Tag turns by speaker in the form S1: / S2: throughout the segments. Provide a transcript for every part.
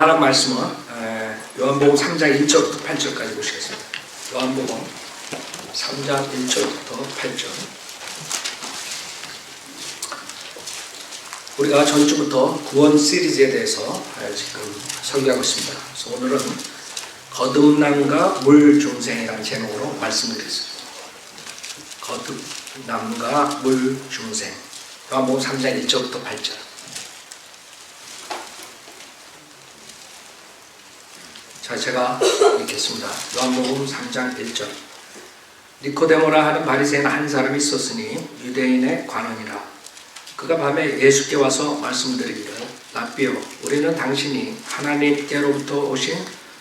S1: 하나님 말씀은 요한복음 3장 1절부터 8절까지 보시겠습니다. 요한복음 3장 1절부터 8절. 우리가 전주부터 구원 시리즈에 대해서 지금 설교하고 있습니다. 그래서 오늘은 거듭남과 물중생이라는 제목으로 말씀드리겠습니다. 거듭남과 물중생. 요한복음 3장 1절부터 8절. 자, 제가 읽겠습니다. 요한복음 3장 1절. 니코데모라 하는 바리새인 한 사람이 있었으니 유대인의 관원이라. 그가 밤에 예수께 와서 말씀드리기를, 라삐요, 우리는 당신이 하나님께로부터 오신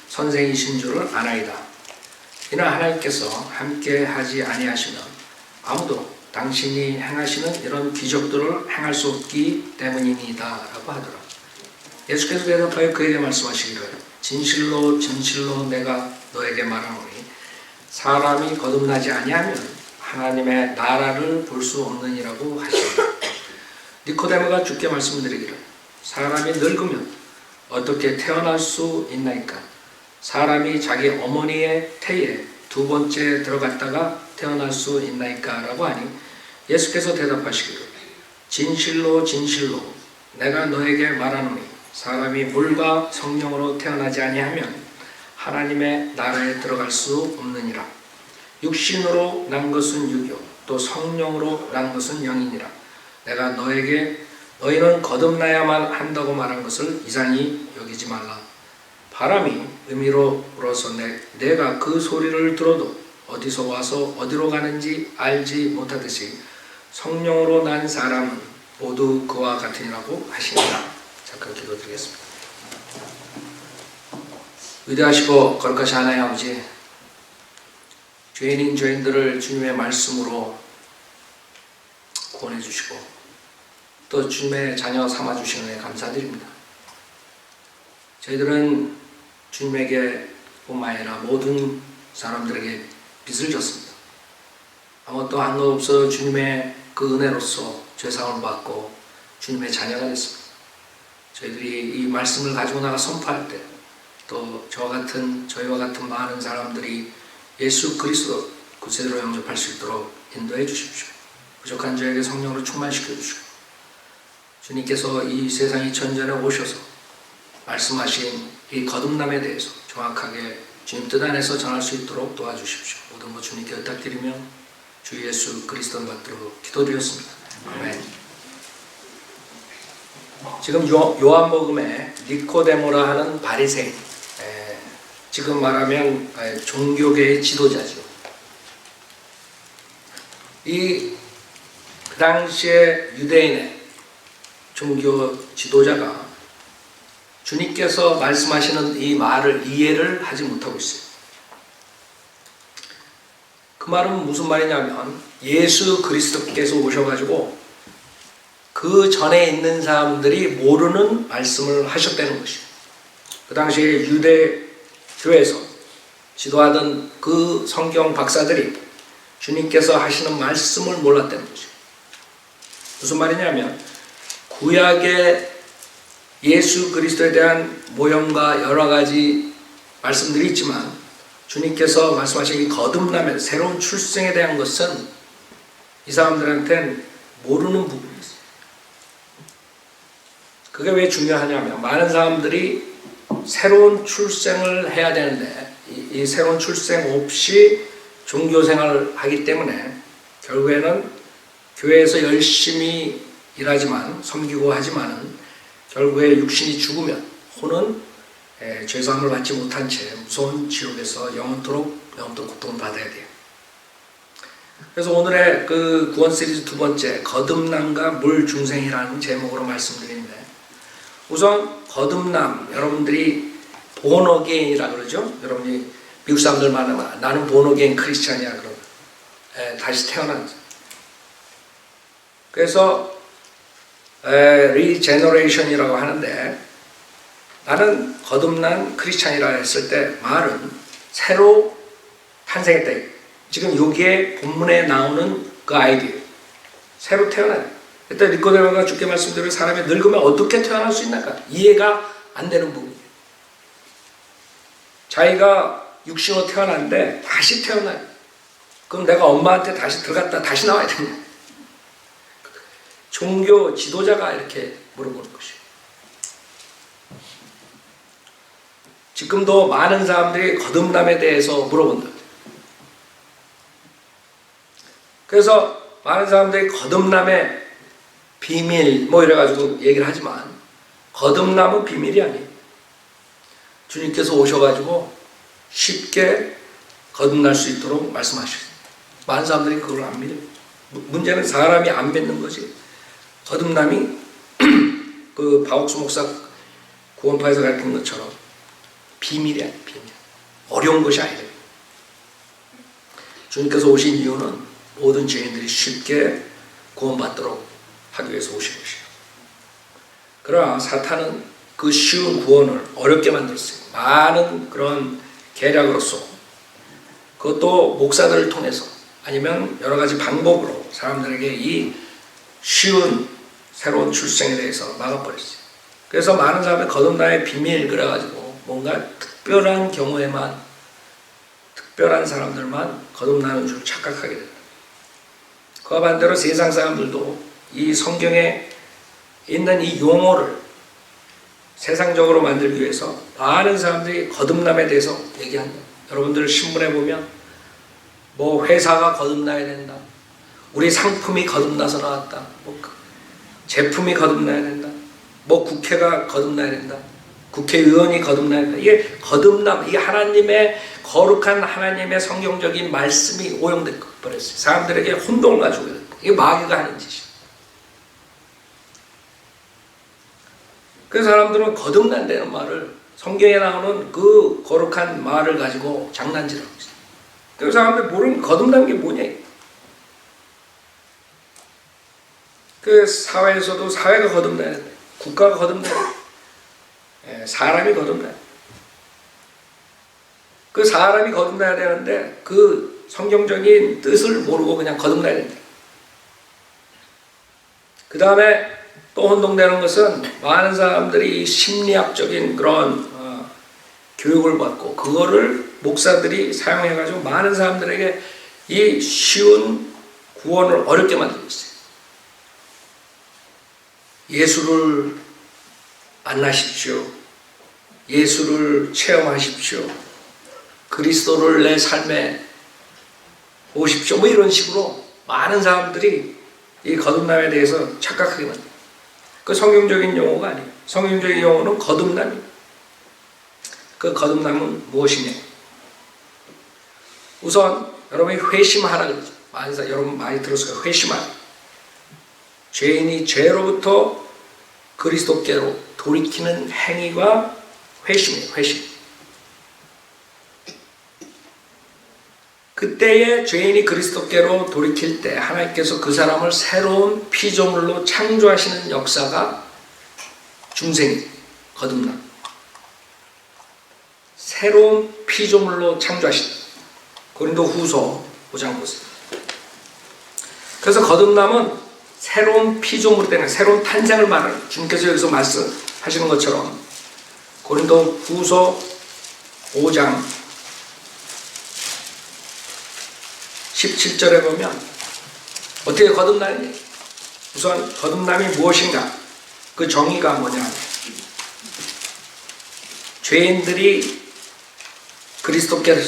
S1: 선생이신 줄을 아나이다. 이는 하나님께서 함께 하지 아니하시면 아무도 당신이 행하시는 이런 기적들을 행할 수 없기 때문이니이다 라고 하더라. 예수께서 대답하여 그에게 말씀하시기를, 진실로 진실로 내가 너에게 말하노니 사람이 거듭나지 아니하면 하나님의 나라를 볼 수 없느니라고 하시니라. 니코데모가 주께 말씀드리기를, 사람이 늙으면 어떻게 태어날 수 있나이까? 사람이 자기 어머니의 태에 두 번째 들어갔다가 태어날 수 있나이까? 라고 하니 예수께서 대답하시기를, 진실로 진실로 내가 너에게 말하노니 사람이 물과 성령으로 태어나지 아니하면 하나님의 나라에 들어갈 수 없느니라. 육신으로 난 것은 육이요 또 성령으로 난 것은 영이니라. 내가 너에게 너희는 거듭나야만 한다고 말한 것을 이상히 여기지 말라. 바람이 의미로 불어서 내가 그 소리를 들어도 어디서 와서 어디로 가는지 알지 못하듯이 성령으로 난 사람은 모두 그와 같으니라고 하시니라. 잠깐 기도드리겠습니다. 위대하시고 거룩하신 하나님 아버지, 죄인인 저희들을 주님의 말씀으로 구원해 주시고 또 주님의 자녀 삼아주시는 데 감사드립니다. 저희들은 주님에게 뿐만 아니라 모든 사람들에게 빚을 졌습니다. 아무것도 한 것 없어 주님의 그 은혜로서 죄사함을 받고 주님의 자녀가 됐습니다. 저희들이 이 말씀을 가지고 나가 선포할 때 또 저희와 같은 많은 사람들이 예수 그리스도 구세주로 영접할 수 있도록 인도해 주십시오. 부족한 저에게 성령으로 충만시켜 주시고 주님께서 이 세상 2000전에 오셔서 말씀하신 이 거듭남에 대해서 정확하게 주님 뜻 안에서 전할 수 있도록 도와주십시오. 모든 것 주님께 부탁드리며 주 예수 그리스도 받도록 기도드렸습니다. 아멘. 지금 요한복음에 니코데모라 하는 바리새인, 지금 말하면 종교계의 지도자죠. 그 당시에 유대인의 종교 지도자가 주님께서 말씀하시는 이 말을 이해를 하지 못하고 있어요. 그 말은 무슨 말이냐면 예수 그리스도께서 오셔가지고 그 전에 있는 사람들이 모르는 말씀을 하셨다는 것이에요. 그 당시에 유대 교회에서 지도하던 그 성경 박사들이 주님께서 하시는 말씀을 몰랐다는 것이에요. 무슨 말이냐면 구약의 예수 그리스도에 대한 모형과 여러 가지 말씀들이 있지만 주님께서 말씀하신 이 거듭남의 새로운 출생에 대한 것은 이 사람들한테는 모르는 부분이 있어요. 그게 왜 중요하냐면 많은 사람들이 새로운 출생을 해야 되는데 이 새로운 출생 없이 종교생활을 하기 때문에 결국에는 교회에서 열심히 일하지만 섬기고 하지만은 결국에 육신이 죽으면 혼은 죄사함을 받지 못한 채 무서운 지옥에서 영원토록 고통을 받아야 돼요. 그래서 오늘의 그 구원 시리즈 두 번째 거듭남과 물중생이라는 제목으로 말씀드리는데, 우선 거듭남, 여러분들이 born again이라 그러죠. 여러분이 미국 사람들 말하면 나는 born again 크리스찬이야 그러면 다시 태어난. 그래서 regeneration이라고 하는데, 나는 거듭난 크리스찬이라 했을 때 말은 새로 탄생했다. 지금 여기에 본문에 나오는 그 아이디어, 새로 태어난. 일단 니코데모가 주께 말씀드린 사람이 늙으면 어떻게 태어날 수 있나까? 이해가 안 되는 부분이에요. 자기가 육신으로 태어났는데 다시 태어나요. 그럼 내가 엄마한테 다시 들어갔다 다시 나와야 되냐? 종교 지도자가 이렇게 물어보는 것이에요. 지금도 많은 사람들이 거듭남에 대해서 물어본다. 그래서 많은 사람들이 거듭남의 비밀 뭐 이래가지고 얘기를 하지만 거듭남은 비밀이 아니에요. 주님께서 오셔가지고 쉽게 거듭날 수 있도록 말씀하셨어요. 많은 사람들이 그걸 안 믿어요. 문제는 사람이 안 믿는 거지. 거듭남이 그 박옥수 목사 구원파에서 가르친 것처럼 비밀이 아니에요. 비밀. 어려운 것이 아니에요. 주님께서 오신 이유는 모든 죄인들이 쉽게 구원받도록 하기 위해서 오신 것이에요. 그러나 사탄은 그 쉬운 구원을 어렵게 만들었어요. 많은 그런 계략으로서, 그것도 목사들을 통해서 아니면 여러 가지 방법으로 사람들에게 이 쉬운 새로운 출생에 대해서 막아버렸어요. 그래서 많은 사람이 거듭남의 비밀 그래가지고 뭔가 특별한 경우에만, 특별한 사람들만 거듭나는 줄 착각하게 된다. 그와 반대로 세상 사람들도 이 성경에 있는 이 용어를 세상적으로 만들기 위해서 많은 사람들이 거듭남에 대해서 얘기한다. 여러분들 신문에 보면 뭐 회사가 거듭나야 된다, 우리 상품이 거듭나서 나왔다, 뭐 제품이 거듭나야 된다, 뭐 국회가 거듭나야 된다, 국회의원이 거듭나야 된다. 이게 거듭남, 이게 하나님의 거룩한 하나님의 성경적인 말씀이 오용돼 버렸어요. 사람들에게 혼동을 가지고 있다. 이게 마귀가 하는 짓이에요. 그래서 사람들은 거듭난다는 말을, 성경에 나오는 그 거룩한 말을 가지고 장난질하고 있어요. 그래서 사람들이 모르는 거듭난 게 뭐냐. 그 사회에서도 사회가 거듭나야 된다. 국가가 거듭나야 된다. 사람이 거듭나야 된다. 그 사람이 거듭나야 되는데 그 성경적인 뜻을 모르고 그냥 거듭나야 된다. 그 다음에 또 혼동되는 것은 많은 사람들이 심리학적인 그런 교육을 받고 그거를 목사들이 사용해가지고 많은 사람들에게 이 쉬운 구원을 어렵게 만들고 있어요. 예수를 만나십시오. 예수를 체험하십시오. 그리스도를 내 삶에 오십시오. 뭐 이런 식으로 많은 사람들이 이 거듭남에 대해서 착각하게 만듭니다. 그 성경적인 용어가 아니에요. 성경적인 용어는 거듭남이에요. 그 거듭남은 무엇이냐? 우선 여러분이 회심하라 그러죠. 여러분 많이 들었을 거예요. 회심하라. 죄인이 죄로부터 그리스도께로 돌이키는 행위가 회심이에요. 회심. 그때에 죄인이 그리스도께로 돌이킬 때 하나님께서 그 사람을 새로운 피조물로 창조하시는 역사가 중생이 거듭남. 새로운 피조물로 창조하신다. 고린도후서 5장 보세요. 그래서 거듭남은 새로운 피조물이 되는, 새로운 탄생을 말하는, 주님께서 여기서 말씀하시는 것처럼 고린도후서 5장 17절에 보면 어떻게 거듭나느냐. 우선 거듭남이 무엇인가, 그 정의가 뭐냐. 죄인들이 그리스도께로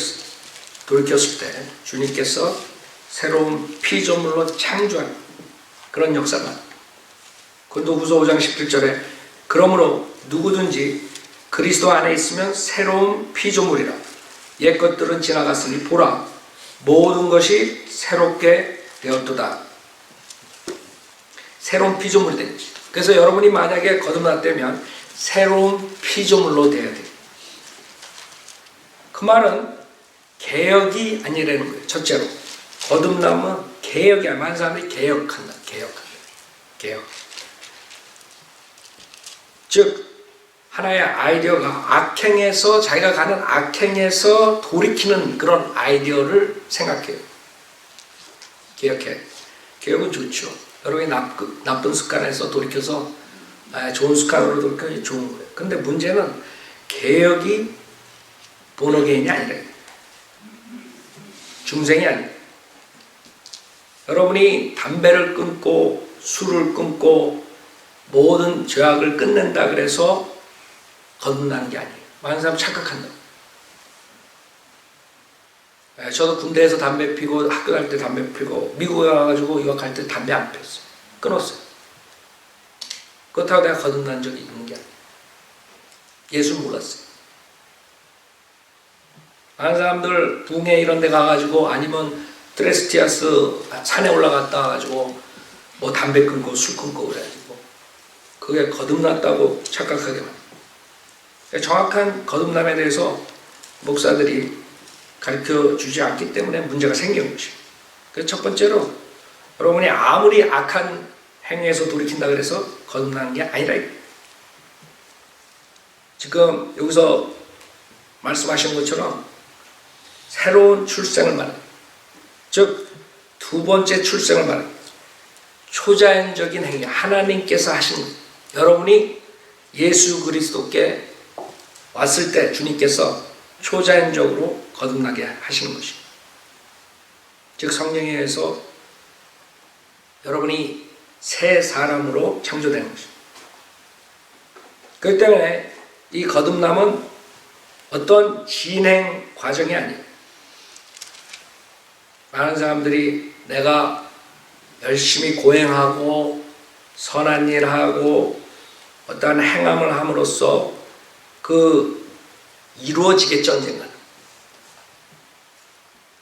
S1: 돌이켰을 때 주님께서 새로운 피조물로 창조한 그런 역사가, 고린도후서 5장 17절에 그러므로 누구든지 그리스도 안에 있으면 새로운 피조물이라. 옛 것들은 지나갔으니 보라 모든 것이 새롭게 되었도다. 새로운 피조물이 된 것이다. 그래서 여러분이 만약에 거듭났다면 새로운 피조물로 되어야 돼요. 그 말은 개혁이 아니라는 거예요. 첫째로 거듭남은 개혁이 아니라, 많은 사람들이 개혁한다. 개혁. 즉 하나의 아이디어가 악행에서, 자기가 가는 악행에서 돌이키는 그런 아이디어를 생각해요. 개혁은 좋죠. 여러분이 나쁜 습관에서 돌이켜서 좋은 습관으로 돌이키는 게 좋은 거예요. 근데 문제는 개혁이 본어게인이 아니라 중생이 아니라 여러분이 담배를 끊고 술을 끊고 모든 죄악을 끊는다 그래서 거듭나는 게 아니에요. 많은 사람 착각한다. 저도 군대에서 담배 피고 학교 갈 때 담배 피고 미국에 가가지고 유학할 때 담배 안 폈어요. 끊었어요. 그렇다고 내가 거듭난 적이 있는 게 아니에요. 예수 몰랐어요. 많은 사람들 붕해 이런 데 가가지고 아니면 트레스티아스 산에 올라갔다 와가지고 뭐 담배 끊고 술 끊고 그래가지고 그게 거듭났다고 착각하게 만들어요. 정확한 거듭남에 대해서 목사들이 가르쳐 주지 않기 때문에 문제가 생기는 것이에요. 그래서 첫 번째로 여러분이 아무리 악한 행위에서 돌이킨다 그래서 거듭나는 게 아니라 지금 여기서 말씀하신 것처럼 새로운 출생을 말합니다. 즉 두 번째 출생을 말합니다. 초자연적인 행위, 하나님께서 하신 것. 여러분이 예수 그리스도께 왔을 때 주님께서 초자연적으로 거듭나게 하시는 것입니다. 즉 성령에 의해서 여러분이 새 사람으로 창조되는 것입니다. 그렇기 때문에 이 거듭남은 어떤 진행 과정이 아니에요. 많은 사람들이 내가 열심히 고행하고 선한 일하고 어떠한 행함을 함으로써 그 이루어지겠죠 언젠가.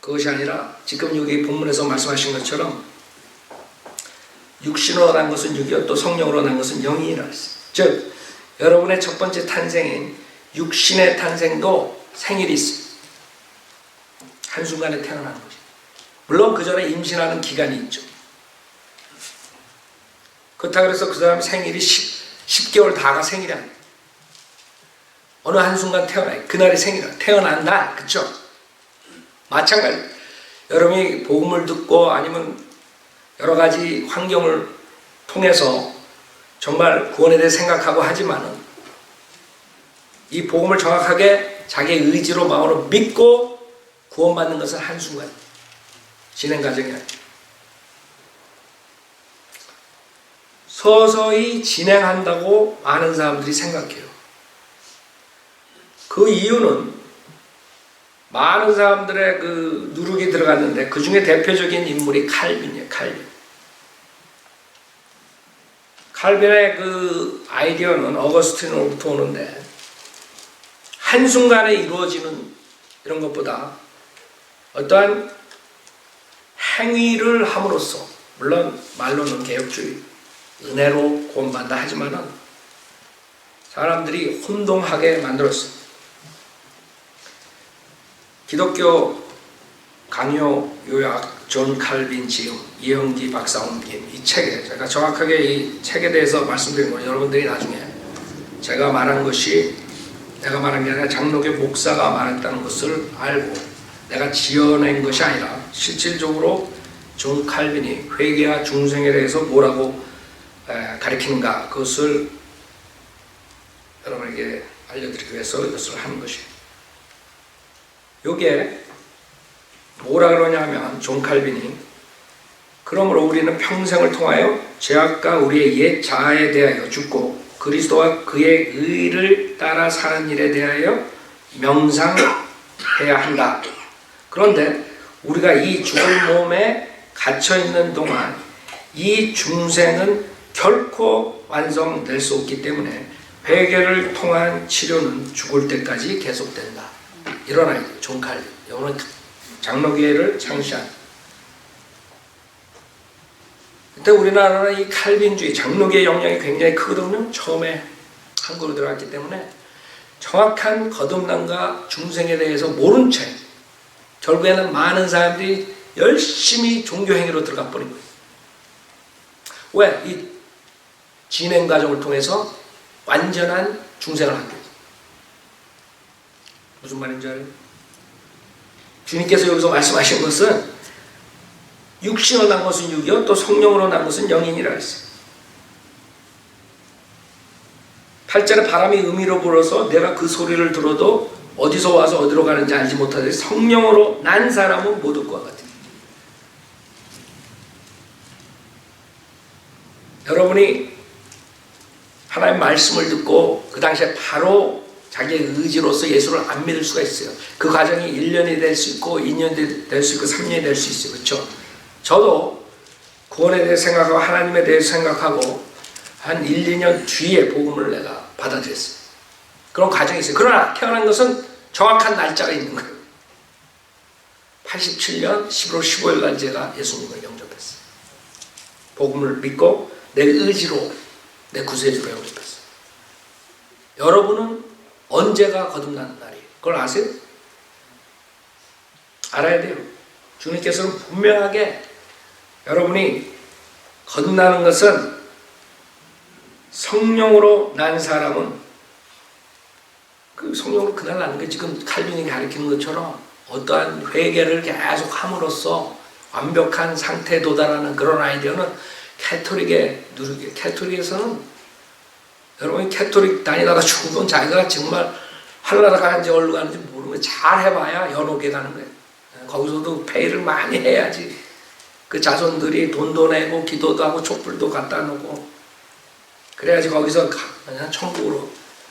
S1: 그것이 아니라 지금 여기 본문에서 말씀하신 것처럼 육신으로 난 것은 육이요 또 성령으로 난 것은 영이라 했어요. 즉 여러분의 첫 번째 탄생인 육신의 탄생도 생일이 있어요. 한순간에 태어나는 것이죠. 물론 그 전에 임신하는 기간이 있죠. 그렇다고 해서 그 사람 생일이 10개월 다가 생일이 아니에요. 어느 한순간 태어나요. 그날이 생일이야. 태어난 날, 그쵸? 마찬가지. 여러분이 복음을 듣고 아니면 여러 가지 환경을 통해서 정말 구원에 대해 생각하고 하지만은 이 복음을 정확하게 자기의 의지로 마음으로 믿고 구원받는 것은 한순간 진행 과정이 아니에요. 서서히 진행한다고 많은 사람들이 생각해요. 그 이유는 많은 사람들의 그 누룩이 들어갔는데 그 중에 대표적인 인물이 칼빈이에요. 칼빈의 그 아이디어는 어거스틴으로부터 오는데 한순간에 이루어지는 이런 것보다 어떠한 행위를 함으로써 물론 말로는 개혁주의 은혜로 구원받는다 하지만은 사람들이 혼동하게 만들었어요. 기독교 강요 요약 존 칼빈 지음 이영기 박사 옮김 이 책에 제가 정확하게 이 책에 대해서 말씀드린 건 여러분들이 나중에 제가 말한 것이 내가 말한 게 아니라 장로교 목사가 말했다는 것을 알고 내가 지어낸 것이 아니라 실질적으로 존 칼빈이 회개와 중생에 대해서 뭐라고 가르치는가 그것을 여러분에게 알려드리기 위해서 이것을 하는 것이에요. 요게 뭐라 그러냐면 존 칼빈이 그러므로 우리는 평생을 통하여 죄악과 우리의 옛 자아에 대하여 죽고 그리스도와 그의 의를 따라 사는 일에 대하여 명상해야 한다. 그런데 우리가 이 죽을 몸에 갇혀있는 동안 이 중생은 결코 완성될 수 없기 때문에 회개를 통한 치료는 죽을 때까지 계속된다. 이런 아이디어, 존 칼빈. 이거는 장로교회를 창시한. 그때 우리나라는 이 칼빈주의, 장로교의 영향이 굉장히 크거든요. 처음에 한국으로 들어갔기 때문에 정확한 거듭남과 중생에 대해서 모른 채 결국에는 많은 사람들이 열심히 종교행위로 들어가 버린 거예요. 왜? 이 진행 과정을 통해서 완전한 중생을 하게 돼요. 무슨 말인지 알아요? 주님께서 여기서 말씀하신 것은 육신으로 난 것은 육이요 또 성령으로 난 것은 영이니라 했어요. 8절에 바람이 음이로 불어서 내가 그 소리를 들어도 어디서 와서 어디로 가는지 알지 못하되 성령으로 난 사람은 모두 그와 같으니. 여러분이 하나님 말씀을 듣고 그 당시에 바로 자기의 의지로서 예수를 안 믿을 수가 있어요. 그 과정이 1년이 될 수 있고 2년이 될 수 있고 3년이 될 수 있어요. 그렇죠? 저도 구원에 대해 생각하고 하나님에 대해 생각하고 한 1, 2년 뒤에 복음을 내가 받아들였어요. 그런 과정이 있어요. 그러나 태어난 것은 정확한 날짜가 있는 거예요. 87년 11월 15일 날 제가 예수님을 영접했어요. 복음을 믿고 내 의지로 내 구세주로 영접했어요. 여러분은 언제가 거듭나는 날이에요? 그걸 아세요? 알아야 돼요. 주님께서는 분명하게 여러분이 거듭나는 것은 성령으로 난 사람은 그 성령으로 그날 나는 게 지금 칼빈이 가르치는 것처럼 어떠한 회개를 계속 함으로써 완벽한 상태에 도달하는 그런 아이디어는 캐톨릭에서는 여러분이 캐톨릭 다니다가 죽은 건 자기가 정말 하늘나라 가는지 어디로 가는지 모르면 잘 해봐야 연옥에 가는 거예요. 거기서도 페이를 많이 해야지 그 자손들이 돈도 내고 기도도 하고 촛불도 갖다 놓고 그래야지 거기서 그냥 천국으로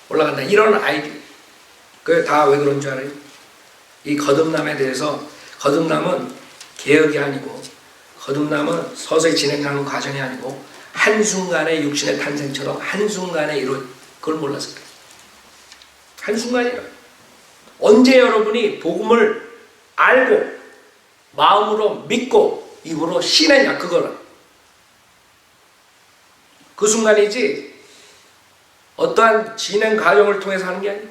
S1: 올라간다. 이런 아이디어. 그게 다 왜 그런 줄 알아요? 이 거듭남에 대해서 거듭남은 개혁이 아니고 거듭남은 서서히 진행하는 과정이 아니고 한순간의 육신의 탄생처럼 한순간에 이룬 그걸 몰라서 그래요. 한순간이라. 언제 여러분이 복음을 알고 마음으로 믿고 입으로 신했냐 그거는 그 순간이지 어떠한 진행 과정을 통해서 하는 게 아니에요.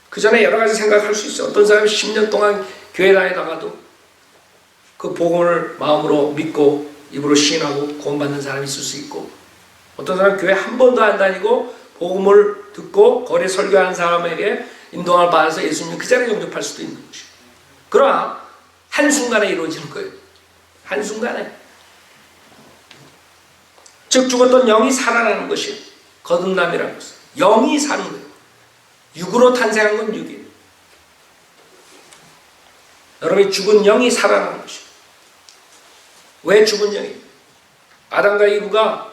S1: 그 전에 여러 가지 생각할 수 있어요. 어떤 사람이 10년 동안 교회 다니다가도 그 복음을 마음으로 믿고 입으로 시인하고 구원받는 사람이 있을 수 있고 어떤 사람은 교회 한 번도 안 다니고 복음을 듣고 거리에 설교하는 사람에게 인도함을 받아서 예수님 그 자리에 영접할 수도 있는 것이에요. 그러나 한순간에 이루어지는 거예요. 한순간에. 즉 죽었던 영이 살아나는 것이에요. 거듭남이라는 것은. 영이 사는 거예요. 육으로 탄생한 건 육이에요. 여러분이 죽은 영이 살아나는 것이에요. 왜 죽은 영이? 아담과 이브가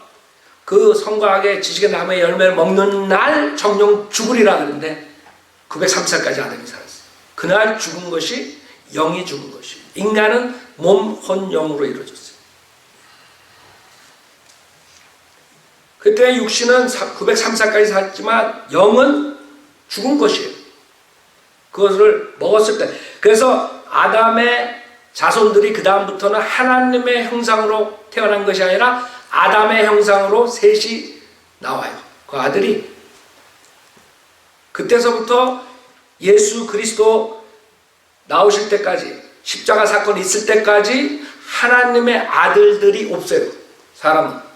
S1: 그 선과 악의 지식의 나무의 열매를 먹는 날 정령 죽으리라 그러는데 930살까지 아담이 살았어요. 그날 죽은 것이 영이 죽은 것이에요. 인간은 몸, 혼, 영으로 이루어졌어요. 그때 육신은 903살까지 살았지만 영은 죽은 것이에요. 그것을 먹었을 때. 그래서 아담의 자손들이 그 다음부터는 하나님의 형상으로 태어난 것이 아니라 아담의 형상으로 셋이 나와요. 그 아들이. 그때서부터 예수 그리스도 나오실 때까지 십자가 사건이 있을 때까지 하나님의 아들들이 없어요. 사람은.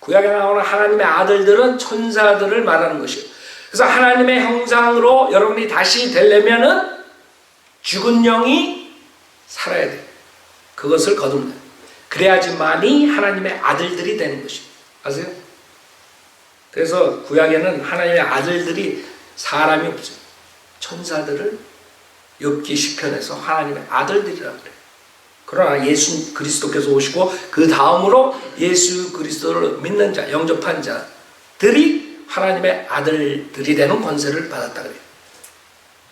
S1: 구약에 나오는 하나님의 아들들은 천사들을 말하는 것이에요. 그래서 하나님의 형상으로 여러분이 다시 되려면은 죽은 영이 살아야 돼요. 그것을 거듭나요. 그래야지만이 하나님의 아들들이 되는 것이에요. 아세요? 그래서 구약에는 하나님의 아들들이 사람이 없어요. 천사들을 욥기 시편에서 하나님의 아들들이라고 그래요. 그러나 예수 그리스도께서 오시고 그 다음으로 예수 그리스도를 믿는 자, 영접한 자들이 하나님의 아들들이 되는 권세를 받았다 그래요.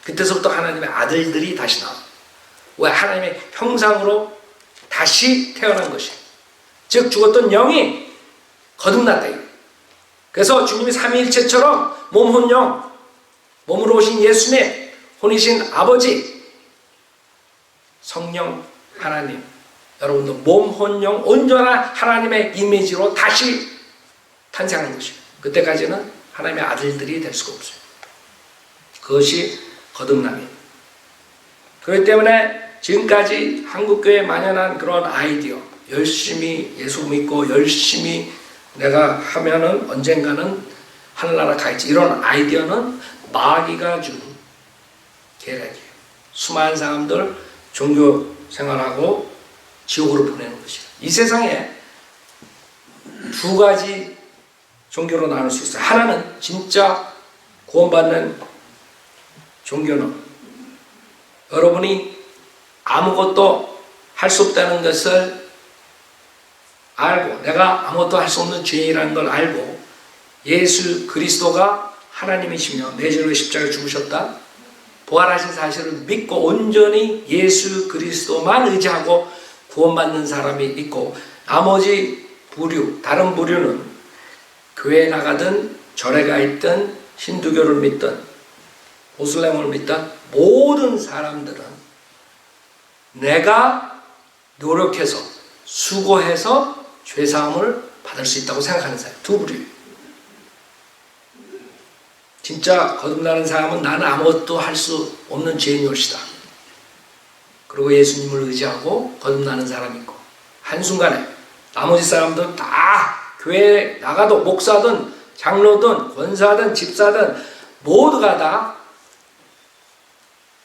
S1: 그때서부터 하나님의 아들들이 다시 나와요. 왜? 하나님의 형상으로 다시 태어난 것이에요. 즉 죽었던 영이 거듭났다. 그래서 주님이 삼위일체처럼 몸, 혼, 영, 몸으로 오신 예수님, 혼이신 아버지, 성령, 하나님, 여러분도 몸, 혼, 영 온전한 하나님의 이미지로 다시 탄생한 것이에요. 그때까지는 하나님의 아들들이 될 수가 없어요. 그것이 거듭남이에요. 그렇기 때문에 지금까지 한국교회에 만연한 그런 아이디어, 열심히 예수 믿고 열심히 내가 하면은 언젠가는 하늘나라 가있지, 이런 아이디어는 마귀가 준 계략이에요. 수많은 사람들 종교 생활하고 지옥으로 보내는 것이에요. 이 세상에 두 가지 종교로 나눌 수 있어요. 하나는 진짜 구원받는 종교는 여러분이 아무것도 할 수 없다는 것을 알고, 내가 아무것도 할 수 없는 죄인이라는 걸 알고, 예수 그리스도가 하나님이시며 내 죄로 십자가에 죽으셨다, 부활하신 사실을 믿고 온전히 예수 그리스도만 의지하고 구원받는 사람이 있고, 나머지 부류, 다른 부류는 교회에 나가든 절에 가 있든 힌두교를 믿든 모슬렘을 믿든 모든 사람들은 내가 노력해서 수고해서 죄사함을 받을 수 있다고 생각하는 사람, 두 부류. 진짜 거듭나는 사람은 나는 아무것도 할 수 없는 죄인이올시다, 그리고 예수님을 의지하고 거듭나는 사람이 있고, 한순간에 나머지 사람들은 다 교회에 나가도 목사든 장로든 권사든 집사든 모두가 다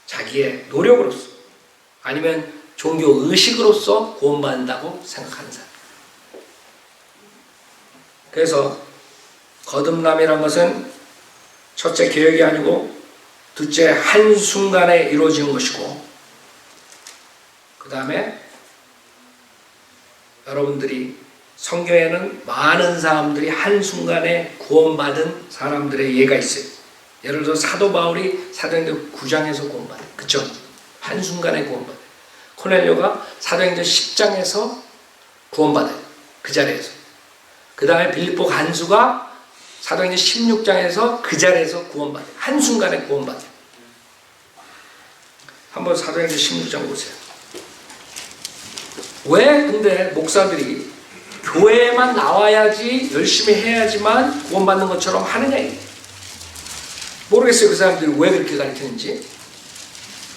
S1: 자기의 노력으로서 아니면 종교 의식으로서 구원받는다고 생각하는 사람. 그래서 거듭남이란 것은 첫째 계획이 아니고 둘째 한순간에 이루어지는 것이고, 그 다음에 여러분들이 성경에는 많은 사람들이 한순간에 구원받은 사람들의 예가 있어요. 예를 들어 사도 바울이 사도행전 9장에서 구원받아요. 그쵸? 한순간에 구원받아요. 코넬료가 사도행전 10장에서 구원받아요. 그 자리에서. 그 다음에 빌립보 간수가 사도행전 16장에서 그 자리에서 구원받아요. 한순간에 구원받아요. 한번 사도행전 16장 보세요. 왜 근데 목사들이 교회에만 나와야지 열심히 해야지만 구원받는 것처럼 하느냐, 모르겠어요. 그 사람들이 왜 그렇게 가르치는지.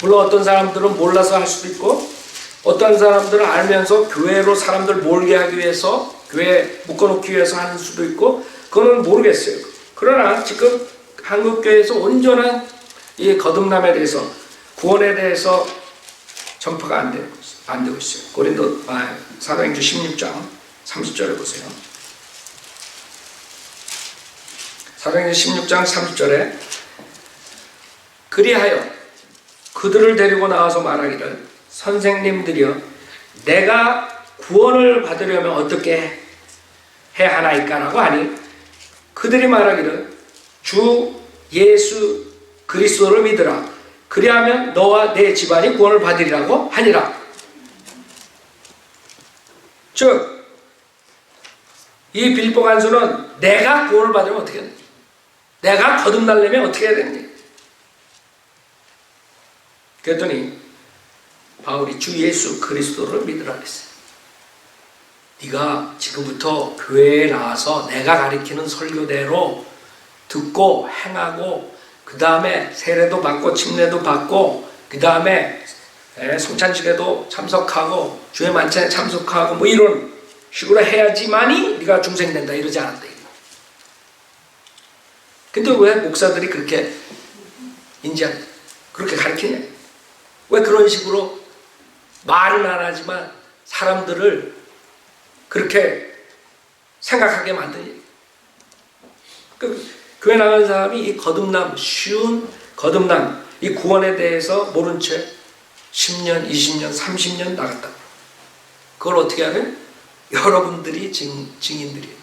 S1: 물론 어떤 사람들은 몰라서 할 수도 있고, 어떤 사람들은 알면서 교회로 사람들 몰게 하기 위해서, 교회에 묶어놓기 위해서 하는 수도 있고, 그거는 모르겠어요. 그러나 지금 한국교회에서 온전한 이 거듭남에 대해서, 구원에 대해서 전파가 안 되고 있어요. 사도행전 16장 30절에 보세요. 사도행전 16장 30절에 그리하여 그들을 데리고 나와서 말하기를, 선생님들이여, 내가 구원을 받으려면 어떻게 해야 하나이까라고 하니, 그들이 말하기를 주 예수 그리스도를 믿으라, 그리하면 너와 내 집안이 구원을 받으리라고 하니라. 즉 이 빌립보 간수는 내가 구원을 받으면 어떻게 해야 되는지, 내가 거듭나려면 어떻게 해야 되는지. 그랬더니 바울이 주 예수 그리스도를 믿으라 그랬어요. 네가 지금부터 교회에 나와서 내가 가르치는 설교대로 듣고 행하고, 그 다음에 세례도 받고 침례도 받고, 그 다음에 성찬식에도 참석하고 주의 만찬에 참석하고 뭐 이런 식으로 해야지만이 네가 중생된다, 이러지 않았다. 근데 왜 목사들이 그렇게 그렇게 가르치냐? 왜 그런 식으로 말은 안 하지만 사람들을 그렇게 생각하게 만드냐? 교회 나가는 사람이 이 거듭남, 쉬운 거듭남, 이 구원에 대해서 모른 채 10년, 20년, 30년 나갔다. 그걸 어떻게 하면? 여러분들이 증인들이에요.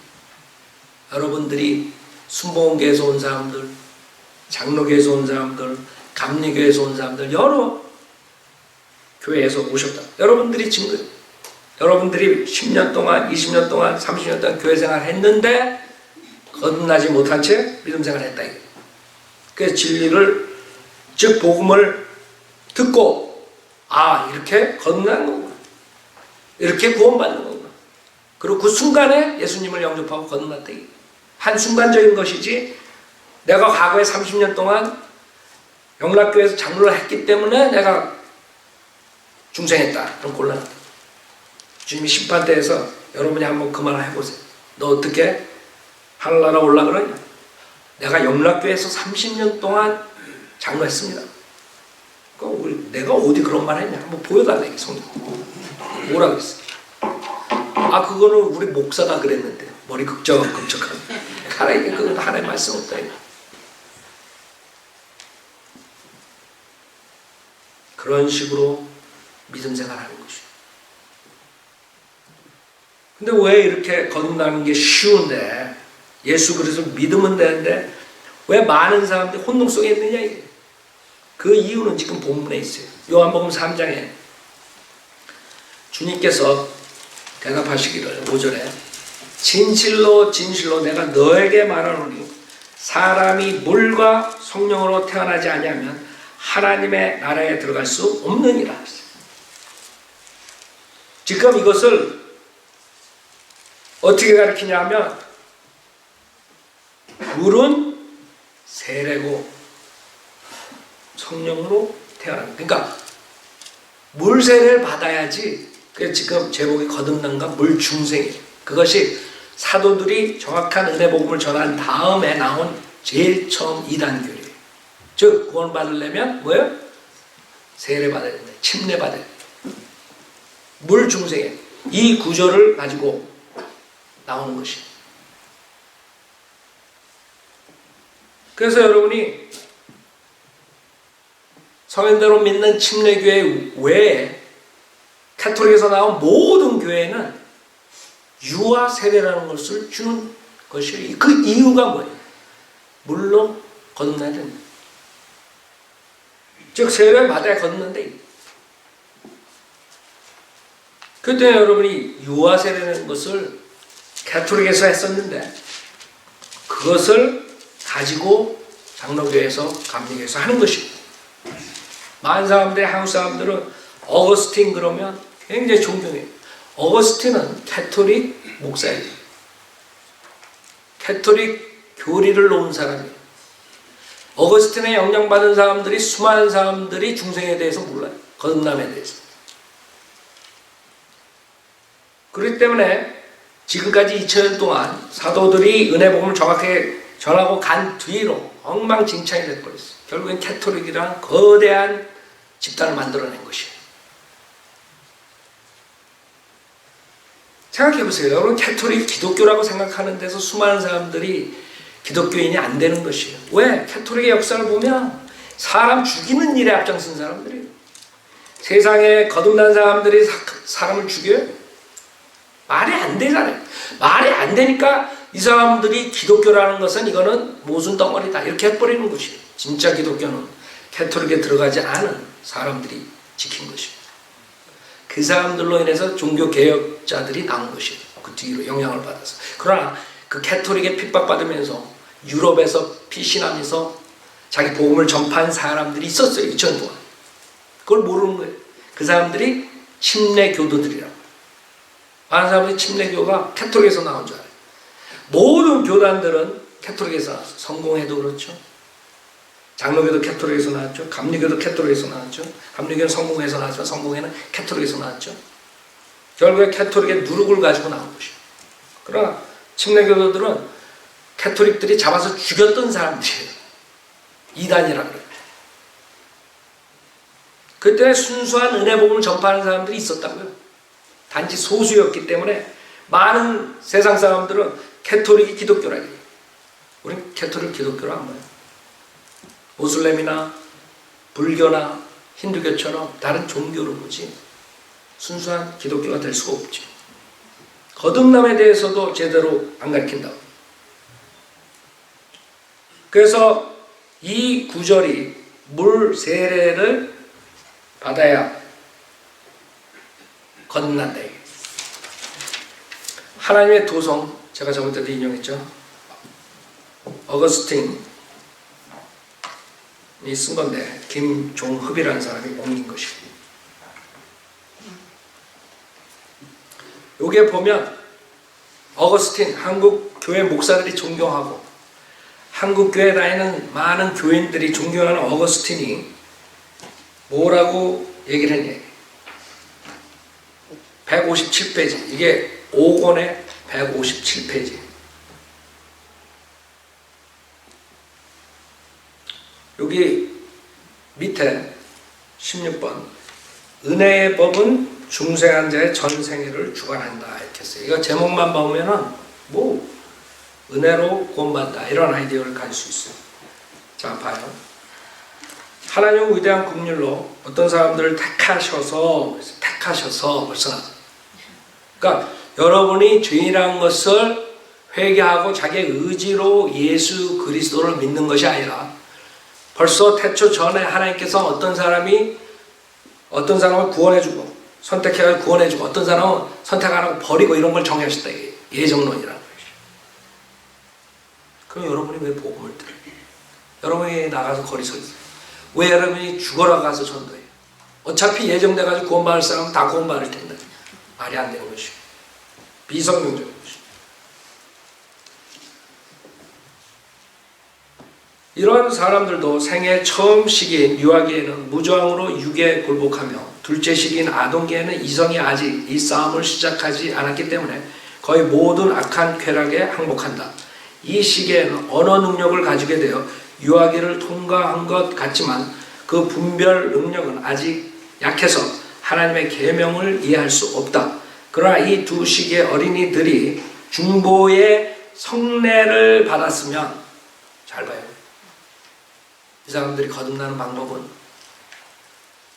S1: 여러분들이 순복음교회에서 온 사람들, 장로교회에서 온 사람들, 감리교회에서 온 사람들, 여러 교회에서 오셨다. 여러분들이 증거, 여러분들이 10년 동안, 20년 동안, 30년 동안 교회 생활 했는데 거듭나지 못한 채 믿음 생활 했다. 그래서 진리를, 즉 복음을 듣고, 아, 이렇게 거듭나는 거구나, 이렇게 구원받는 거구나. 그리고 그 순간에 예수님을 영접하고 거듭났다. 한순간적인 것이지, 내가 과거에 30년 동안 영락교회에서 장로를 했기 때문에 내가 중생했다, 그럼 곤란하다. 주님이 심판대에서 여러분이 한번 그 말 해보세요. 너 어떻게 하늘나라 올라 그러냐? 내가 영락교회에서 30년 동안 장로했습니다. 내가 어디 그런 말 했냐? 한번 보여달라, 이게 성경. 뭐라 그랬어? 아, 그거는 우리 목사가 그랬는데. 머리 극적극적한. 하나님, 그건 하나님 말씀 없다. 그런 식으로 믿음 생활하는 것이에요. 근데 왜 이렇게 거듭나는 게 쉬운데, 예수 그리스도 믿으면 되는데 왜 많은 사람들이 혼동 속에 있느냐 이게. 그 이유는 지금 본문에 있어요. 요한복음 3장에 주님께서 대답하시기를 5절에 진실로 진실로 내가 너에게 말하노니 사람이 물과 성령으로 태어나지 아니하면 하나님의 나라에 들어갈 수 없느니라. 지금 이것을 어떻게 가르치냐면 물은 세례고 성령으로 태어납니다. 그러니까 물 세례를 받아야지. 그래서 지금 제목이 거듭남과 물 중생이에요. 그것이 사도들이 정확한 은혜 복음을 전한 다음에 나온 제일 처음 이단 교리예요. 즉 구원 받으려면 뭐예요? 세례 받아야 된다. 침례 받아야 된다. 물 중생이에요. 이 구조를 가지고 나오는 것이에요. 그래서 여러분이 서면대로 믿는 침례교회 외에 카톨릭에서 나온 모든 교회는 유아 세례라는 것을 주는 것이에요. 그 이유가 뭐예요? 물로 거듭나야 됩니다. 즉 세례를 받아야 거듭난다. 그때 여러분이 유아 세례라는 것을 카톨릭에서 했었는데 그것을 가지고 장로교에서 감리교에서 하는 것입니다. 많은 사람들이, 한국 사람들은 어거스틴 그러면 굉장히 존경해요. 어거스틴은 캐톨릭 목사예요. 캐톨릭 교리를 놓은 사람이에요. 어거스틴의 영향받은 사람들이, 수많은 사람들이 중생에 대해서 몰라요. 거듭남에 대해서. 그렇기 때문에 지금까지 2000년 동안 사도들이 은혜 복음을 정확하게 전하고 간 뒤로 엉망진창이 돼버렸어요. 결국엔 캐톨릭이란 거대한 집단을 만들어낸 것이에요. 생각해보세요. 여러분 캐톨릭 기독교라고 생각하는 데서 수많은 사람들이 기독교인이 안 되는 것이에요. 왜? 캐톨릭의 역사를 보면 사람 죽이는 일에 앞장선 사람들이에요. 세상에 거듭난 사람들이 사람을 죽여요? 말이 안 되잖아요. 말이 안 되니까 이 사람들이 기독교라는 것은 이거는 모순 덩어리다 이렇게 해버리는 것이에요. 진짜 기독교는 캐톨릭에 들어가지 않은 사람들이 지킨 것입니다. 그 사람들로 인해서 종교개혁자들이 나온 것이에요. 그 뒤로 영향을 받아서. 그러나 그 캐톨릭에 핍박받으면서 유럽에서 피신하면서 자기 복음을 전파한 사람들이 있었어요. 2000년 동안. 그걸 모르는 거예요. 그 사람들이 침례교도들이라고. 많은 사람들이 침례교가 캐톨릭에서 나온 줄 알아요. 모든 교단들은 캐톨릭에서 나왔어요. 성공회도 그렇죠. 장로교도 캐톨릭에서 나왔죠. 감리교도 캐톨릭에서 나왔죠. 감리교는 성공회에서 나왔지만 성공회는 캐톨릭에서 나왔죠. 결국에 캐톨릭의 누룩을 가지고 나온 것이에요. 그러나 침례교도들은 캐톨릭들이 잡아서 죽였던 사람들이에요. 이단이라고 그래요. 그때 순수한 은혜 복음을 전파하는 사람들이 있었다고요. 단지 소수였기 때문에 많은 세상 사람들은 캐톨릭이 기독교라 해요. 우리는 캐톨릭 기독교라 한 거예요. 모슬렘이나 불교나 힌두교처럼 다른 종교를 보지 순수한 기독교가 될 수가 없죠. 거듭남에 대해서도 제대로 안 가르친다고. 그래서 이 구절이 물 세례를 받아야 거듭난다. 하나님의 도성, 제가 저번 때도 인용했죠. 어거스틴이 쓴 건데 김종흡이라는 사람이 옮긴 것이고, 여기에 보면 어거스틴, 한국 교회 목사들이 존경하고 한국 교회에 다니는 많은 교인들이 존경하는 어거스틴이 뭐라고 얘기를 했냐. 157페이지. 이게 5권의 157페이지. 여기 밑에 16번. 은혜의 법은 중생한 자의 전생애를 주관한다. 이렇게 했어요. 이거 제목만 보면은 뭐 은혜로 구원받다 이런 아이디어를 가질 수 있어요. 자, 봐요. 하나님은 위대한 긍휼로 어떤 사람들을 택하셔서 벌써 나서. 그러니까 여러분이 죄인이라는 것을 회개하고 자기의 의지로 예수 그리스도를 믿는 것이 아니라 벌써 태초 전에 하나님께서 어떤 사람을 구원해주고 선택해서 구원해주고 어떤 사람은 선택 안 하고 버리고 이런 걸 정하셨다. 예정론이라는 것이죠. 그럼 여러분이 왜 복음을 들어요? 여러분이 나가서 거리 서 있어요. 왜 여러분이 죽어라 가서 전도해요? 어차피 예정돼가지고 구원받을 사람은 다 구원받을 텐데 말이 안 되는 것이고 비성경적인 것이고 이런 사람들도 생애 처음 시기인 유아기에는 무저항으로 육에 굴복하며 둘째 시기인 아동기에는 이성이 아직 이 싸움을 시작하지 않았기 때문에 거의 모든 악한 쾌락에 항복한다. 이 시기에는 언어 능력을 가지게 되어 유아기를 통과한 것 같지만 그 분별 능력은 아직 약해서 하나님의 계명을 이해할 수 없다. 그러나 이 두 시기의 어린이들이 중보의 성례를 받았으면 잘 봐요. 이 사람들이 거듭나는 방법은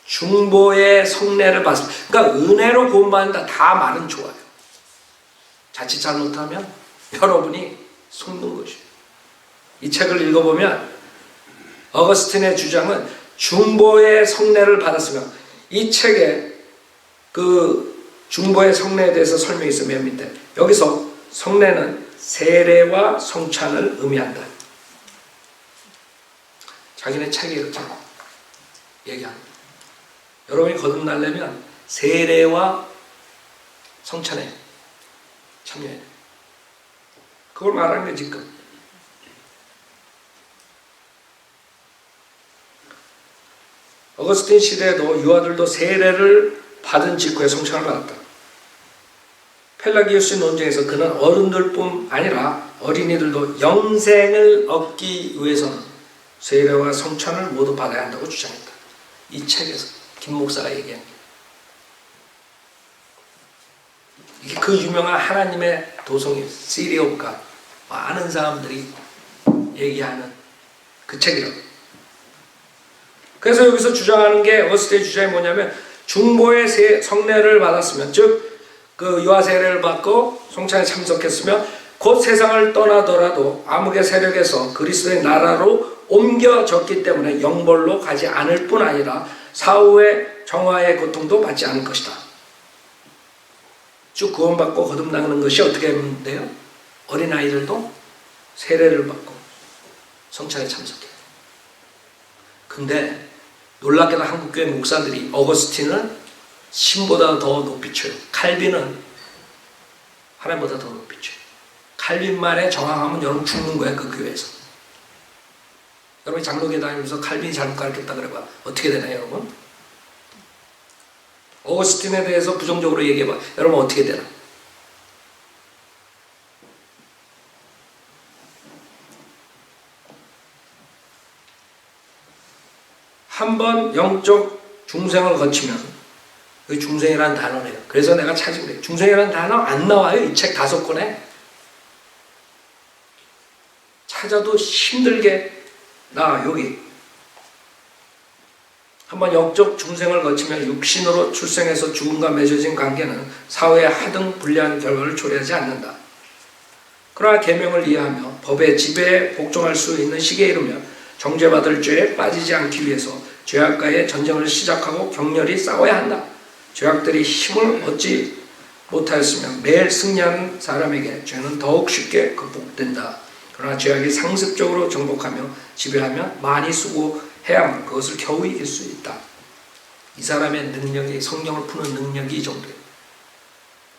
S1: 중보의 성례를 받습니다. 그러니까 은혜로 구원받는다. 다 말은 좋아요. 자칫 잘못하면 여러분이 속는 것이에요. 이 책을 읽어보면 어거스틴의 주장은 중보의 성례를 받았으면 이 책에 그 중보의 성례에 대해서 설명이 있어요. 맨 밑에 여기서 성례는 세례와 성찬을 의미한다. 자기네 책에 이렇게 얘기합니다. 여러분이 거듭나려면 세례와 성찬에 참여해야 돼요. 그걸 말하는 게 지금. 어거스틴 시대에도 유아들도 세례를 받은 직후에 성찬을 받았다. 펠라기우스의 논쟁에서 그는 어른들뿐 아니라 어린이들도 영생을 얻기 위해서는 세례와 성찬을 모두 받아야 한다고 주장했다. 이 책에서 김 목사가 얘기한 게 이게 그 유명한 하나님의 도성이 City of God 많은 사람들이 얘기하는 그 책이라고. 그래서 여기서 주장하는 게 어거스틴의 주장이 뭐냐면 중보의 성례를 받았으면 즉 그 유아 세례를 받고 성찬에 참석했으면 곧 세상을 떠나더라도 암흑의 세력에서 그리스도의 나라로 옮겨졌기 때문에 영벌로 가지 않을 뿐 아니라 사후의 정화의 고통도 받지 않을 것이다. 쭉 구원받고 거듭나는 것이 어떻게 하면 돼요? 어린아이들도 세례를 받고 성찬에 참석해요. 근데 놀랍게도 한국교회 목사들이 어거스틴은 신보다 더 높이 쳐요. 칼빈은 하나님보다 더 높이 쳐요. 칼빈만에 저항하면 여러분 죽는 거야. 그 교회에서. 여러분이 장로교 다니면서 칼빈이 잘못 가르쳤다 그래봐. 어떻게 되나요 여러분? 어거스틴에 대해서 부정적으로 얘기해봐. 여러분 어떻게 되나? 한번 영적 중생을 거치면 그 중생이라는 단어네요. 그래서 내가 찾은 거예요. 중생이라는 단어 안 나와요. 이 책 5권에. 찾아도 힘들게 나와 여기. 한번 영적 중생을 거치면 육신으로 출생해서 죽음과 맺어진 관계는 사회에 하등 불리한 결과를 초래하지 않는다. 그러나 계명을 이해하며 법의 지배에 복종할 수 있는 시기에 이르며 정죄받을 죄에 빠지지 않기 위해서 죄악과의 전쟁을 시작하고 격렬히 싸워야 한다. 죄악들이 힘을 얻지 못하였으면 매일 승리하는 사람에게 죄는 더욱 쉽게 극복된다. 그러나 죄악이 상습적으로 정복하며 지배하면 많이 수고해야만 그것을 겨우 이길 수 있다. 이 사람의 능력이 성경을 푸는 능력이 이 정도예요.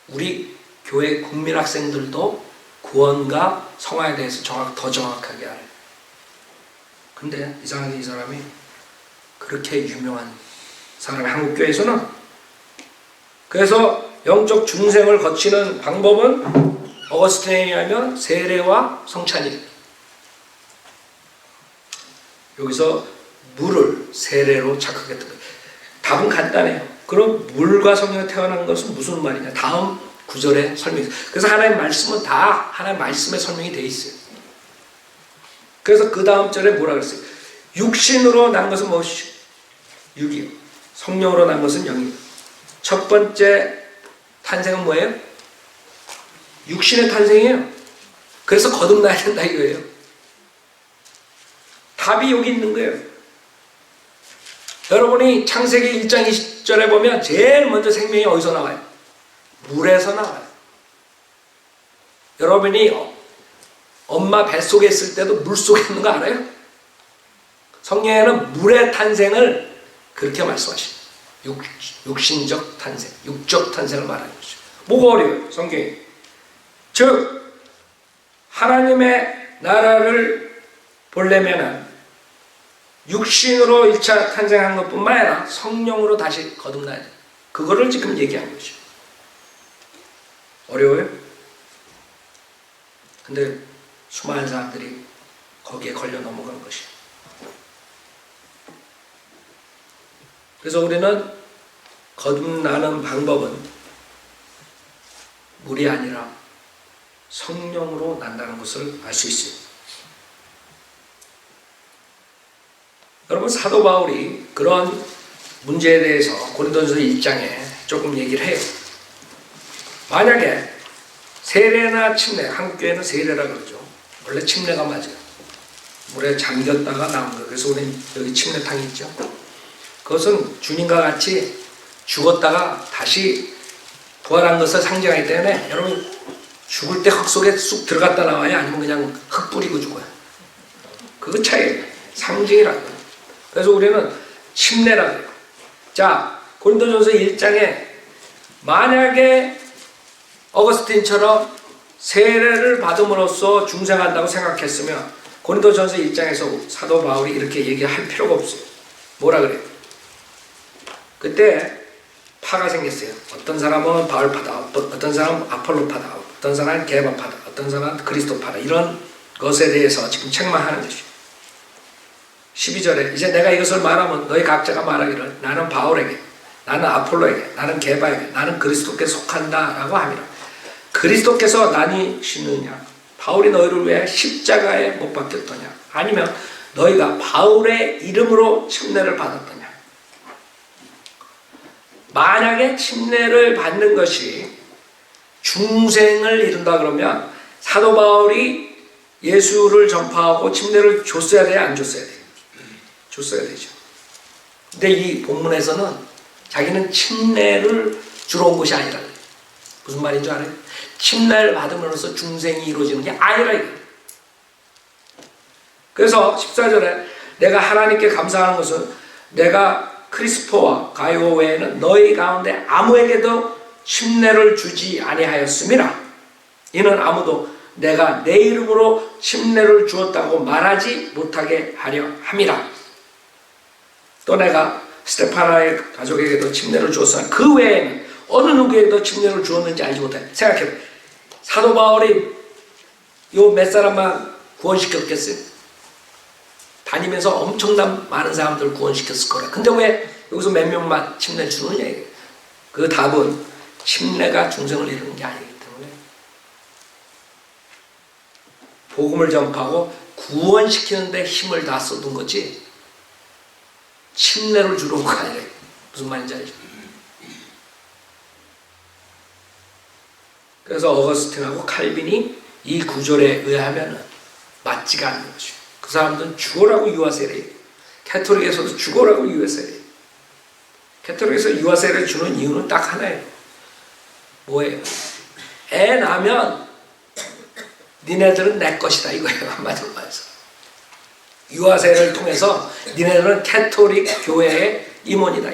S1: 우리 교회 국민학생들도 구원과 성화에 대해서 더 정확하게 알아요. 근데 이상하게 이 사람이 그렇게 유명한 사람이 한국교회에서는 그래서 영적 중생을 거치는 방법은 어거스틴에 의하면 세례와 성찬이에요. 여기서 물을 세례로 착각했던 거예요. 답은 간단해요. 그럼 물과 성령이 태어난 것은 무슨 말이냐? 다음 구절에 설명이 있어요. 그래서 하나님 말씀은 다 하나님 말씀에 설명이 되어 있어요. 그래서 그 다음 절에 뭐라 그랬어요? 육신으로 난 것은 무엇이요? 육이요. 성령으로 난 것은 영이요. 첫 번째 탄생은 뭐예요? 육신의 탄생이에요. 그래서 거듭나야 된다 이거예요. 답이 여기 있는 거예요. 여러분이 창세기 1장 20절에 보면 제일 먼저 생명이 어디서 나와요? 물에서 나와요. 여러분이 엄마 뱃속에 있을 때도 물속에 있는 거 알아요? 성경에는 물의 탄생을 그렇게 말씀하십니다. 육신적 탄생, 육적 탄생을 말하는 것이죠. 뭐가 어려워요? 성경이. 즉 하나님의 나라를 보려면 육신으로 1차 탄생한 것뿐만 아니라 성령으로 다시 거듭나야 돼요. 그거를 지금 얘기하는 것이죠. 어려워요? 근데 수많은 사람들이 거기에 걸려 넘어가는 것이에요. 그래서 우리는 거듭나는 방법은 물이 아니라 성령으로 난다는 것을 알 수 있어요. 여러분, 사도 바울이 그런 문제에 대해서 고린도전서 1장에 조금 얘기를 해요. 만약에 세례나 침례, 한국교회는 세례라 그러죠. 원래 침례가 맞아요. 물에 잠겼다가 나온 거예요. 그래서 우리는 여기 침례탕이 있죠. 그것은 주님과 같이 죽었다가 다시 부활한 것을 상징하기 때문에 여러분 죽을 때 흙 속에 쑥 들어갔다 나와요? 아니면 그냥 흙 뿌리고 죽어요? 그거 차이예요. 상징이라고요. 그래서 우리는 침례라고 해요. 자, 고린도전서 1장에 만약에 어거스틴처럼 세례를 받음으로써 중생한다고 생각했으면 고린도전서 1장에서 사도 바울이 이렇게 얘기할 필요가 없어요. 뭐라 그래요? 그때 파가 생겼어요. 어떤 사람은 바울파다, 어떤 사람은 아폴로파다, 어떤 사람은 게바파다, 어떤 사람은 그리스도파다. 이런 것에 대해서 지금 책망하는 것이죠. 12절에 이제 내가 이것을 말하면 너희 각자가 말하기를 나는 바울에게, 나는 아폴로에게, 나는 게바에게, 나는 그리스도께 속한다 라고 합니다. 그리스도께서 나뉘시느냐? 바울이 너희를 위해 십자가에 못 박혔더냐? 아니면 너희가 바울의 이름으로 침례를 받았더냐? 만약에 침례를 받는 것이 중생을 이룬다 그러면 사도 바울이 예수를 전파하고 침례를 줬어야 돼요? 안 줬어야 돼요? 줬어야 되죠. 근데 이 본문에서는 자기는 침례를 주러 온 것이 아니라 그래요. 무슨 말인 줄 알아요? 침례를 받음으로써 중생이 이루어지는 게 아니라 이거예요. 그래서 14절에 내가 하나님께 감사하는 것은 내가 크리스포와 가이오 외에는 너희 가운데 아무에게도 침례를 주지 아니하였음이라. 이는 아무도 내가 내 이름으로 침례를 주었다고 말하지 못하게 하려 함이라. 또 내가 스테파나의 가족에게도 침례를 주었으나 그 외에는 어느 누구에게도 침례를 주었는지 알지 못해. 생각해봐요. 사도 바울이 요 몇 사람만 구원시켰겠어요? 다니면서 엄청난 많은 사람들을 구원시켰을 거라. 근데 왜 여기서 몇 명만 침례 주느냐 이게. 그 답은 침례가 중생을 이루는 게 아니기 때문에 복음을 전파하고 구원시키는 데 힘을 다 쏟은 거지 침례를 주러 온 거 아니라. 무슨 말인지 알죠? 그래서 어거스틴하고 칼빈이 이 구절에 의하면 맞지가 않는 것이죠. 그 사람들은 죽어라고 유아세례. 캐톨릭에서도 죽어라고 유아세례. 캐톨릭에서 유아세례를 주는 이유는 딱 하나예요. 뭐예요? 애 낳으면 니네들은 내 것이다 이거예요. 한마디로 말해서. 유아세례를 통해서 니네들은 캐톨릭 교회의 임원이다.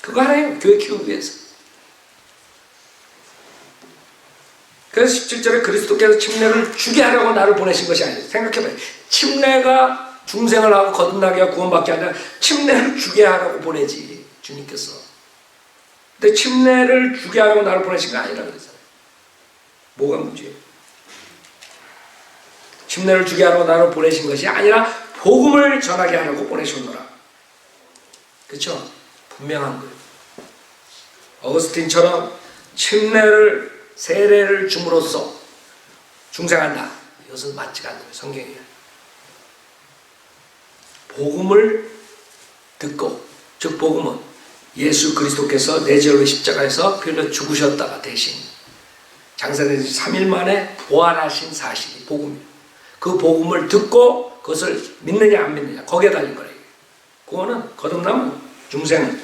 S1: 그거 하나예요. 교회 키우기 위해서. 그래서 17절에 그리스도께서 침례를 주게 하려고 나를 보내신 것이 아니에요. 생각해봐요. 침례가 중생을 하고 거듭나게 하고 구원받게 아니라 침례를 주게 하라고 보내지 주님께서. 근데 침례를 주게 하려고 나를 보내신 거 아니라 그랬잖아요. 뭐가 문제예요? 침례를 주게 하려고 나를 보내신 것이 아니라 복음을 전하게 하려고 보내셨노라. 그렇죠? 분명한 거예요. 어거스틴처럼 세례를 줌으로써 중생한다. 이것은 맞지가 않는 거예요. 성경이에요. 복음을 듣고, 즉 복음은 예수 그리스도께서 내 죄로 십자가에서 피 흘려 죽으셨다가 대신 장사된 지 3일 만에 부활하신 사실이 복음이에요. 그 복음을 듣고 그것을 믿느냐 안 믿느냐 거기에 달린 거예요. 그거는 거듭나면 중생.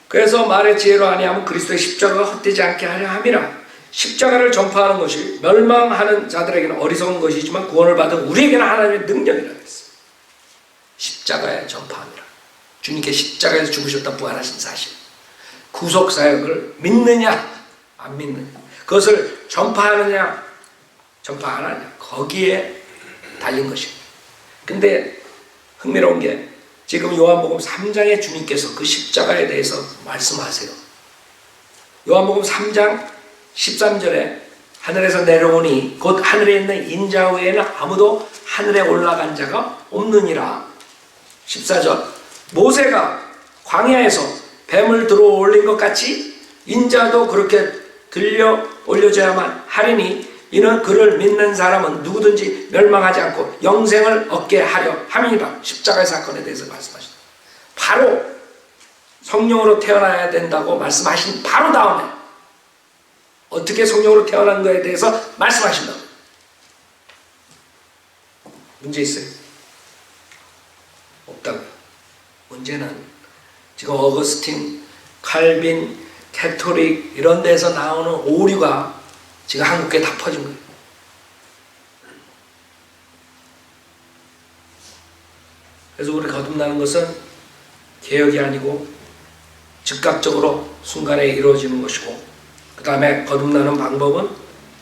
S1: 그래서 말의 지혜로 아니하면 그리스도의 십자가가 헛되지 않게 하려 함이라. 십자가를 전파하는 것이 멸망하는 자들에게는 어리석은 것이지만 구원을 받은 우리에게는 하나님의 능력이라고 했어요. 십자가에 전파함이라. 주님께 십자가에서 죽으셨다 부활하신 사실. 구속사역을 믿느냐 안 믿느냐, 그것을 전파하느냐 전파 안 하느냐, 거기에 달린 것입니다. 근데 흥미로운 게 지금 요한복음 3장에 주님께서 그 십자가에 대해서 말씀하세요. 요한복음 3장 13절에 하늘에서 내려오니 곧 하늘에 있는 인자 외에는 아무도 하늘에 올라간 자가 없느니라. 14절 모세가 광야에서 뱀을 들어 올린 것 같이 인자도 그렇게 들려 올려져야만 하리니 이는 그를 믿는 사람은 누구든지 멸망하지 않고 영생을 얻게 하려 함이니라. 십자가의 사건에 대해서 말씀하시다. 바로 성령으로 태어나야 된다고 말씀하신 바로 다음에 어떻게 성령으로 태어난 것에 대해서 말씀하신다고. 문제 있어요? 없다고요. 문제는 지금 어거스틴, 칼빈, 캐토릭 이런 데서 나오는 오류가 지금 한국에 다 퍼진 거예요. 그래서 우리 거듭나는 것은 개혁이 아니고 즉각적으로 순간에 이루어지는 것이고, 그 다음에 거듭나는 방법은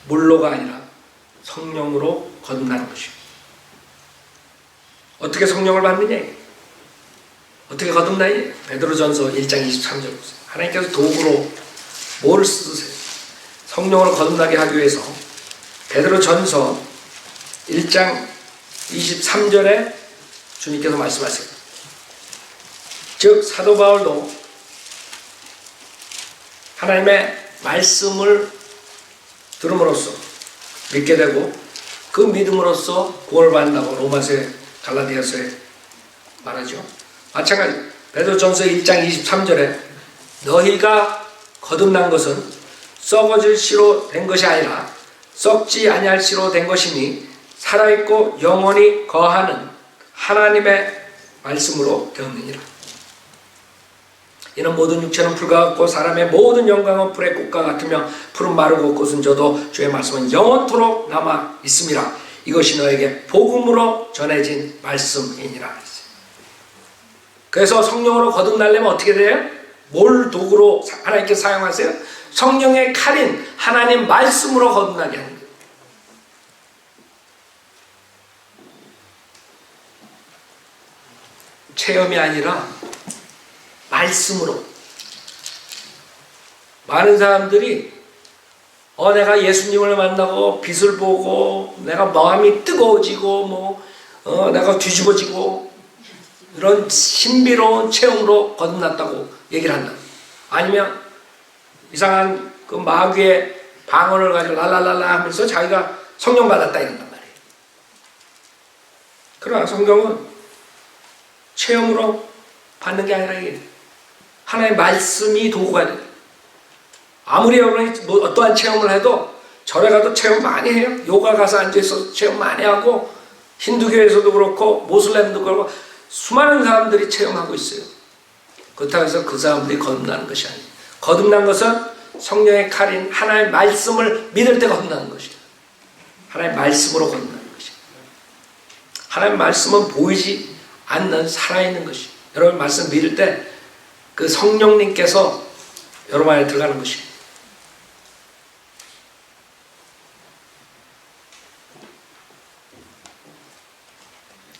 S1: 물로가 아니라 성령으로 거듭나는 것입니다. 어떻게 성령을 받느냐? 어떻게 거듭나냐? 베드로전서 1장 23절 보세요. 하나님께서 도구로 뭐를 쓰세요? 성령으로 거듭나게 하기 위해서 베드로전서 1장 23절에 주님께서 말씀하세요. 즉 사도 바울도 하나님의 말씀을 들음으로써 믿게 되고 그 믿음으로써 구원을 받는다고 로마서에 갈라디아서에 말하죠. 마찬가지 베드로전서 1장 23절에 너희가 거듭난 것은 썩어질 씨로 된 것이 아니라 썩지 아니할 씨로 된 것이니 살아있고 영원히 거하는 하나님의 말씀으로 되었느니라. 이는 모든 육체는 풀과 같고 사람의 모든 영광은 불의 꽃과 같으며 풀은 마르고 꽃은 져도 주의 말씀은 영원토록 남아 있음이라. 이것이 너에게 복음으로 전해진 말씀이니라. 그래서 성령으로 거듭나려면 어떻게 돼요? 뭘 도구로 하나님께 사용하세요? 성령의 칼인 하나님 말씀으로 거듭나게 하는 거예요. 체험이 아니라 말씀으로. 많은 사람들이 내가 예수님을 만나고 빛을 보고 내가 마음이 뜨거워지고 내가 뒤집어지고 이런 신비로운 체험으로 거듭났다고 얘기를 한다. 아니면 이상한 그 마귀의 방언을 가지고 랄랄랄라 하면서 자기가 성령 받았다 이런단 말이에요. 그러나 성경은 체험으로 받는 게 아니라 이게 하나님의 말씀이 도구가 돼요. 아무리 여러분이 어떠한 체험을 해도 절에 가도 체험 많이 해요. 요가 가서 앉아있어서 체험 많이 하고 힌두교에서도 그렇고 모슬렘도 그렇고 수많은 사람들이 체험하고 있어요. 그렇다고 해서 그 사람들이 거듭나는 것이 아니에요. 거듭난 것은 성령의 칼인 하나님의 말씀을 믿을 때 거듭나는 것이에요. 하나님의 말씀으로 거듭나는 것이에요. 하나님의 말씀은 보이지 않는 살아있는 것이에요. 여러분 말씀 믿을 때 그 성령님께서 여러분 안에 들어가는 것이에요.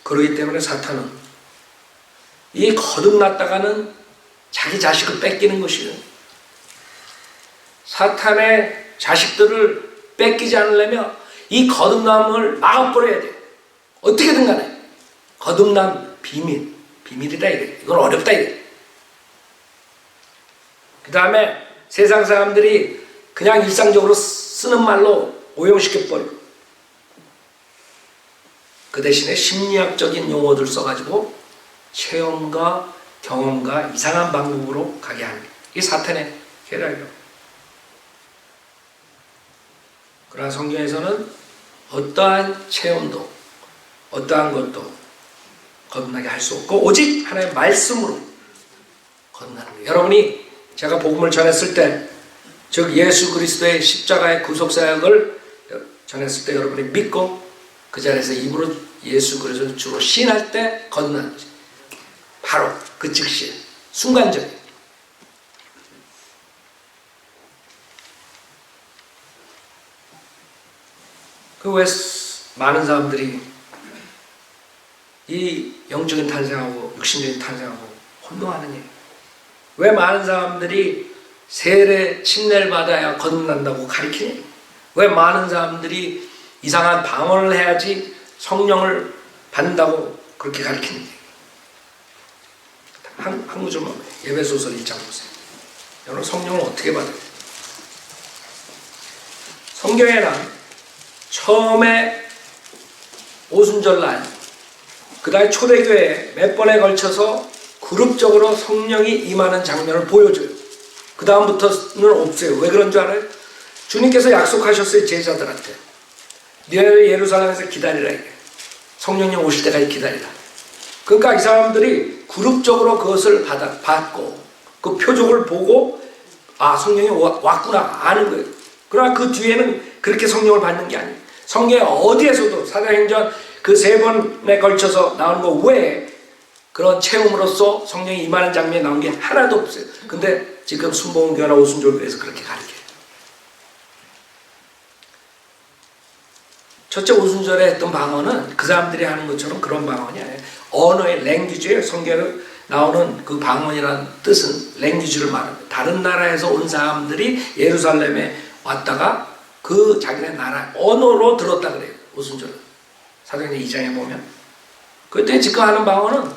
S1: 그렇기 때문에 사탄은 이 거듭났다가는 자기 자식을 뺏기는 것이에요. 사탄의 자식들을 뺏기지 않으려면 이 거듭남을 막아버려야 돼요. 어떻게든 간에 거듭남 비밀이다 이래. 이건 어렵다 이래. 그 다음에 세상 사람들이 그냥 일상적으로 쓰는 말로 오용시켜버리고, 그 대신에 심리학적인 용어들 써가지고 체험과 경험과 이상한 방법으로 가게 하는 게 이게 사탄의 계략이에요. 그러나 성경에서는 어떠한 체험도 어떠한 것도 거듭나게 할 수 없고 오직 하나님의 말씀으로 거듭나는 거예요. 여러분이 제가 복음을 전했을 때, 즉 예수 그리스도의 십자가의 구속사역을 전했을 때 여러분이 믿고 그 자리에서 입으로 예수 그리스도를 주로 시인할 때 거듭나는 거죠. 바로 그 즉시 순간적인. 그 왜 많은 사람들이 이 영적인 탄생하고 육신적인 탄생하고 혼동하느냐? 왜 많은 사람들이 세례 침례를 받아야 거듭난다고 가르치냐? 왜 많은 사람들이 이상한 방언을 해야지 성령을 받는다고 그렇게 가르치느냐? 한 구절만 에베소서 1장 보세요. 여러분 성령을 어떻게 받아요? 성경에는 처음에 오순절날 그 다음에 초대교회에 몇 번에 걸쳐서 그룹적으로 성령이 임하는 장면을 보여줘요. 그 다음부터는 없어요. 왜 그런 줄 알아요? 주님께서 약속하셨어요. 제자들한테 너희를 예루살렘에서 기다리라. 이게 성령님 오실 때까지 기다리라. 그러니까 이 사람들이 그룹적으로 그것을 받고 그 표적을 보고 아 성령이 왔구나 아는 거예요. 그러나 그 뒤에는 그렇게 성령을 받는 게 아니에요. 성경에 어디에서도 사도행전 그 3번에 걸쳐서 나오는 거 외에 그런 체험으로서 성령이 임하는 장면이 나온 게 하나도 없어요. 근데 지금 순복음교회나 오순절교회에서 그렇게 가르쳐요. 첫째 오순절에 했던 방언은 그 사람들이 하는 것처럼 그런 방언이 아니에요. 언어의 랭귀지예요. 성경에 나오는 그 방언이라는 뜻은 랭귀지를 말합니다. 다른 나라에서 온 사람들이 예루살렘에 왔다가 그 자기네 나라 언어로 들었다 그래요. 오순절은 사도행전 2장에 보면 그때 지금 하는 방언은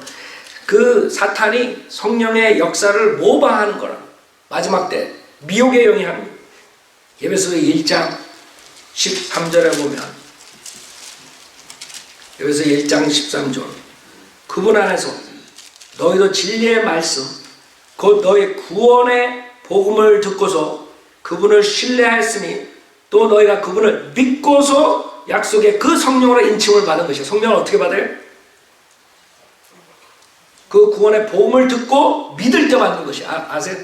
S1: 그 사탄이 성령의 역사를 모방하는 거라. 마지막 때 미혹의 영이 하는 거예요. 에베소서 1장 13절에 보면 에베소서 1장 13절 그분 안에서 너희도 진리의 말씀 곧 너희 구원의 복음을 듣고서 그분을 신뢰하였으니 또 너희가 그분을 믿고서 약속의 그 성령으로 인침을 받은 것이에요. 성령을 어떻게 받아요? 그 구원의 복음을 듣고 믿을 때 받는 것이 아세요?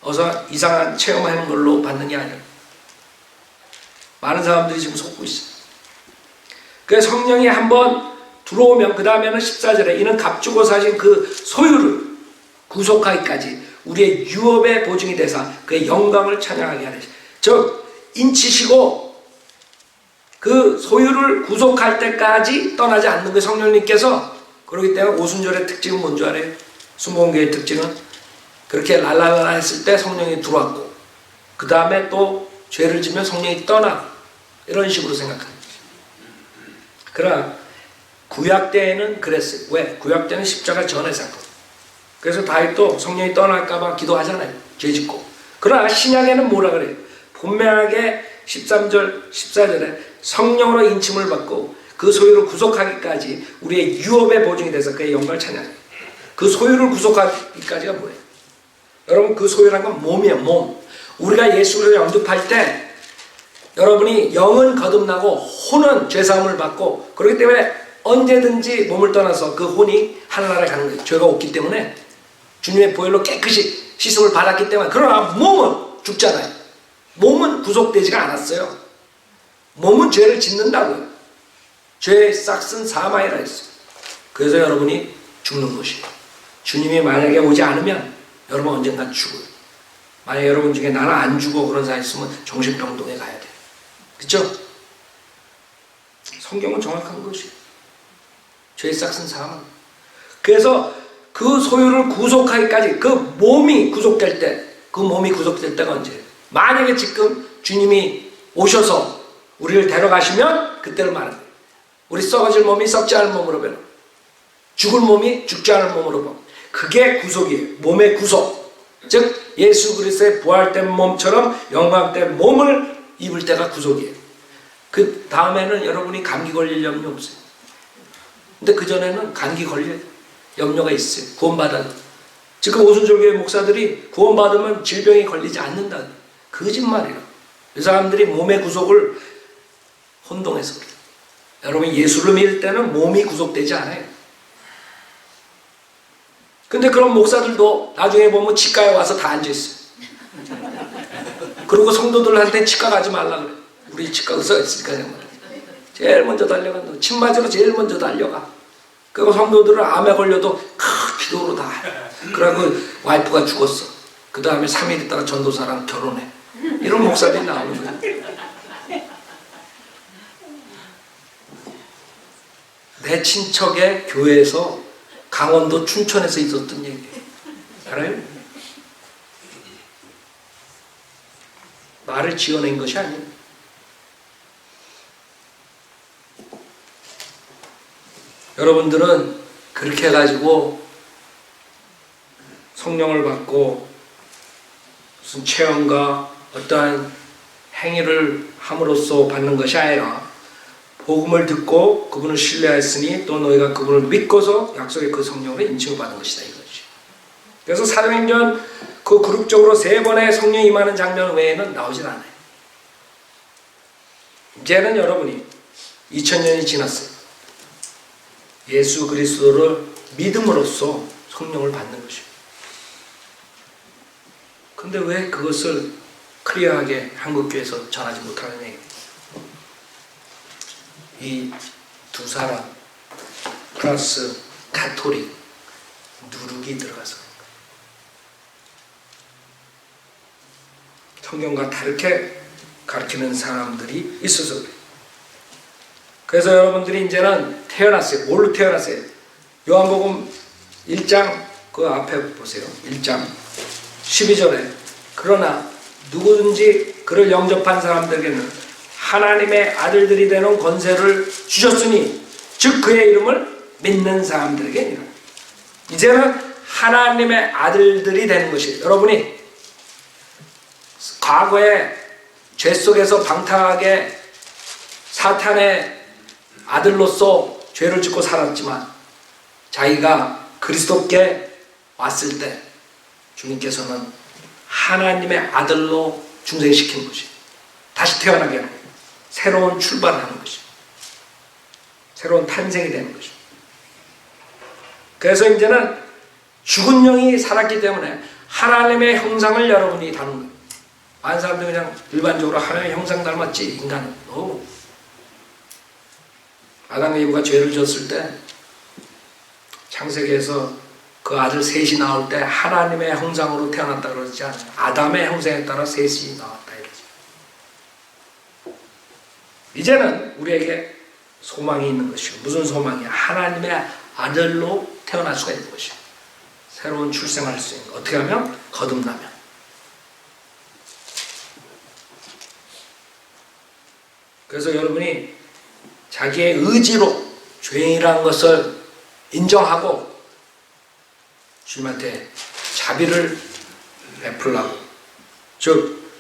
S1: 어서 이상한 체험하는 걸로 받는 게 아니에요. 많은 사람들이 지금 속고 있어요. 그래서 성령이 한번 들어오면 그 다음에는 14절에 이는 값주고 사신 그 소유를 구속하기까지 우리의 유업의 보증이 되사 그의 영광을 찬양하게 하되 즉 인치시고 그 소유를 구속할 때까지 떠나지 않는 그 성령님께서 그렇기 때문에 오순절의 특징은 뭔지 알아요? 순복음교회의 특징은 그렇게 랄랄라 했을 때 성령이 들어왔고 그 다음에 또 죄를 지면 성령이 떠나고 이런 식으로 생각합니다. 그러나 구약 때에는 그랬어요. 왜? 구약 때는 십자가 전의 사건. 그래서 다윗도 성령이 떠날까봐 기도하잖아요. 죄 짓고. 그러나 신약에는 뭐라 그래요? 분명하게 13절, 14절에 성령으로 인침을 받고 그 소유를 구속하기까지 우리의 유업의 보증이 돼서 그의 영광을 찬양해요. 그 소유를 구속하기까지가 뭐예요? 여러분 그 소유란 건 몸이에요. 몸. 우리가 예수를 영접할 때 여러분이 영은 거듭나고 혼은 죄사함을 받고 그렇기 때문에 언제든지 몸을 떠나서 그 혼이 하늘나라에 가는 거예요. 죄가 없기 때문에 주님의 보혈로 깨끗이 씻음을 받았기 때문에. 그러나 몸은 죽잖아요. 몸은 구속되지가 않았어요. 몸은 죄를 짓는다고요. 죄의 싹은 사망이라 했어요. 그래서 여러분이 죽는 것이에요. 주님이 만약에 오지 않으면 여러분 언젠간 죽어요. 만약에 여러분 중에 나는 안 죽어 그런 사람 있으면 정신병동에 가야 돼요. 그렇죠? 성경은 정확한 것이에요. 죄의 싹은 사망. 그래서 그 소유를 구속하기까지 그 몸이 구속될 때, 그 몸이 구속될 때가 언제예요? 만약에 지금 주님이 오셔서 우리를 데려가시면 그때를 말하는 거예요. 우리 썩어질 몸이 썩지 않을 몸으로 변하고 죽을 몸이 죽지 않을 몸으로 변하고 그게 구속이에요. 몸의 구속. 즉 예수 그리스도의 부활된 몸처럼 영광된 몸을 입을 때가 구속이에요. 그 다음에는 여러분이 감기 걸릴 염려 없어요. 근데 그전에는 감기 걸릴 염려가 있어요. 구원받아도. 지금 오순절교회 목사들이 구원받으면 질병이 걸리지 않는다. 거짓말이라. 이 사람들이 몸의 구속을 혼동해서 그래요. 여러분 예수를 믿을 때는 몸이 구속되지 않아요. 근데 그런 목사들도 나중에 보면 치과에 와서 다 앉아있어요. 그리고 성도들한테 치과 가지 말라 그래. 우리 치과 의사가 있으니까 제일 먼저 달려간다. 침 맞으러 제일 먼저 달려가. 그리고 성도들은 암에 걸려도 기도로 다 해. 그러고 와이프가 죽었어. 그 다음에 3일 있다가 전도사랑 결혼해. 이런 목사들이 나오는 거야. 내 친척의 교회에서 강원도 춘천에서 있었던 얘기예요. 알아요? 말을 지어낸 것이 아니에요. 여러분들은 그렇게 해가지고 성령을 받고 무슨 체험과 어떠한 행위를 함으로써 받는 것이 아니라 복음을 듣고 그분을 신뢰했으니 또 너희가 그분을 믿고서 약속의 그 성령으로 인칭을 받은 것이다 이거지. 그래서 사도행전 그 그룹적으로 3번의 성령이 임하는 장면 외에는 나오질 않아요. 이제는 여러분이 2000년이 지났어요. 예수 그리스도를 믿음으로써 성령을 받는 것이에요. 근데 왜 그것을 클리어하게 한국교회에서 전하지 못하는 얘기예요? 이 두 사람 플러스 가톨릭 누룩이 들어가서 성경과 다르게 가르치는 사람들이 있어서 그래요. 그래서 여러분들이 이제는 태어났어요. 뭘로 태어났어요? 요한복음 1장 그 앞에 보세요. 1장 12절에 그러나 누구든지 그를 영접한 사람들에게는 하나님의 아들들이 되는 권세를 주셨으니 즉 그의 이름을 믿는 사람들에게 이제는 하나님의 아들들이 되는 것이에요. 여러분이 과거에 죄 속에서 방탕하게 사탄의 아들로서 죄를 짓고 살았지만 자기가 그리스도께 왔을 때 주님께서는 하나님의 아들로 중생시키는 것이에요. 다시 태어나게 하는 거예요. 새로운 출발을 하는 것이에요. 새로운 탄생이 되는 것이에요. 그래서 이제는 죽은 영이 살았기 때문에 하나님의 형상을 여러분이 다룬 거예요. 많은 사람들이 그냥 일반적으로 하나님의 형상 닮았지 인간은. 아담과 이브가 죄를 졌을 때 창세기에서 그 아들 셋이 나올 때 하나님의 형상으로 태어났다 그러지 않아요. 아담의 형상에 따라 셋이 나왔다 이러죠. 이제는 우리에게 소망이 있는 것이고 무슨 소망이야? 하나님의 아들로 태어날 수가 있는 것이요. 새로운 출생할 수 있는 것. 어떻게 하면? 거듭나면. 그래서 여러분이 자기의 의지로 죄인이라는 것을 인정하고 주님한테 자비를 베풀라고, 즉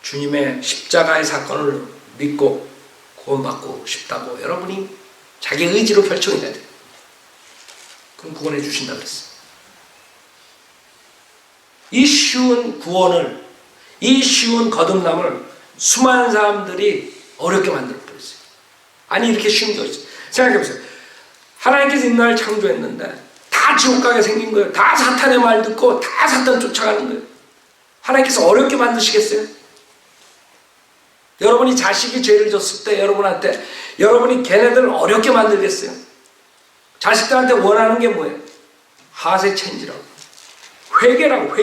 S1: 주님의 십자가의 사건을 믿고 구원받고 싶다고 여러분이 자기 의지로 결정이 돼야 돼요. 그럼 구원해 주신다 그랬어요. 이 쉬운 구원을, 이 쉬운 거듭남을 수많은 사람들이 어렵게 만들어버렸어요. 아니 이렇게 쉬운 게 어딨어요. 생각해보세요. 하나님께서 인간을 창조했는데 다 지옥 가게 생긴 거예요. 다 사탄의 말 듣고 다 사탄 쫓아가는 거예요. 하나님께서 어렵게 만드시겠어요? 여러분이 자식이 죄를 졌을 때 여러분한테 여러분이 걔네들 어렵게 만들겠어요? 자식들한테 원하는 게 뭐예요? 하세 체인지라고, 회개라고.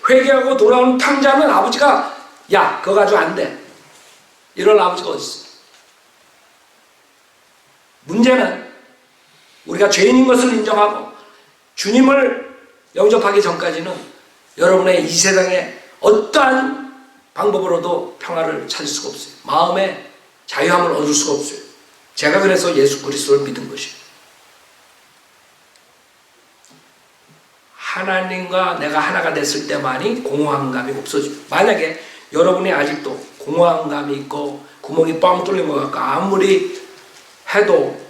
S1: 회개하고 돌아오는 탕자는 아버지가 야 그거 가지고 안 돼 이런 아버지가 어디 있어요? 문제는 우리가 죄인인 것을 인정하고 주님을 영접하기 전까지는 여러분의 이 세상에 어떠한 방법으로도 평화를 찾을 수가 없어요. 마음의 자유함을 얻을 수가 없어요. 제가 그래서 예수 그리스도를 믿은 것이에요. 하나님과 내가 하나가 됐을 때만이 공허한 감이 없어져요. 만약에 여러분이 아직도 공허한 감이 있고 구멍이 뻥 뚫린 것 같고 아무리 해도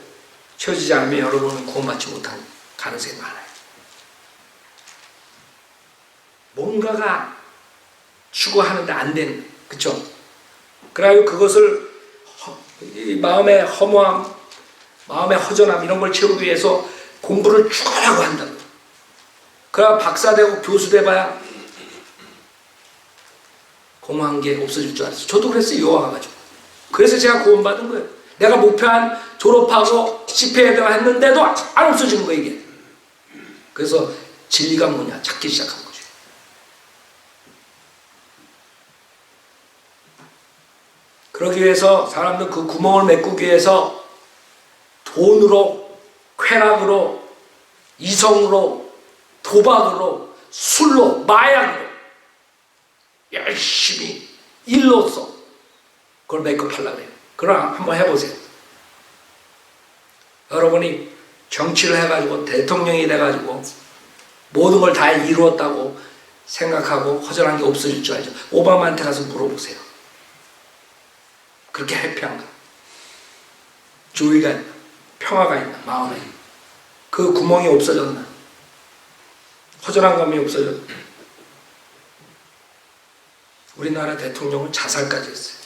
S1: 채워지지 않으면 여러분은 구원받지 못할 가능성이 많아요. 뭔가가 추구하는데 안 되는, 그쵸? 그래가지고 그것을 이 마음의 허무함, 마음의 허전함 이런 걸 채우기 위해서 공부를 죽어라고 한다고. 그래야 박사되고 교수 돼봐야 공허한 게 없어질 줄 알았어요. 저도 그랬어요. 요하가 가지고. 그래서 제가 구원받은 거예요. 내가 목표한 졸업하고 CPA가 했는데도 안 없어지는 거예요, 이게. 그래서 진리가 뭐냐 찾기 시작한 거죠. 그러기 위해서 사람들 그 구멍을 메꾸기 위해서 돈으로, 쾌락으로, 이성으로, 도박으로, 술로, 마약으로 열심히 일로써 그걸 메꿔팔려고 해요. 그러나 한번 해보세요. 여러분이 정치를 해가지고 대통령이 돼가지고 모든 걸 다 이루었다고 생각하고 허전한 게 없어질 줄 알죠. 오바마한테 가서 물어보세요. 그렇게 해피한가? 조의가 있나? 평화가 있나? 마음에 그 구멍이 없어졌나? 허전한 감이 없어졌나? 우리나라 대통령은 자살까지 했어요.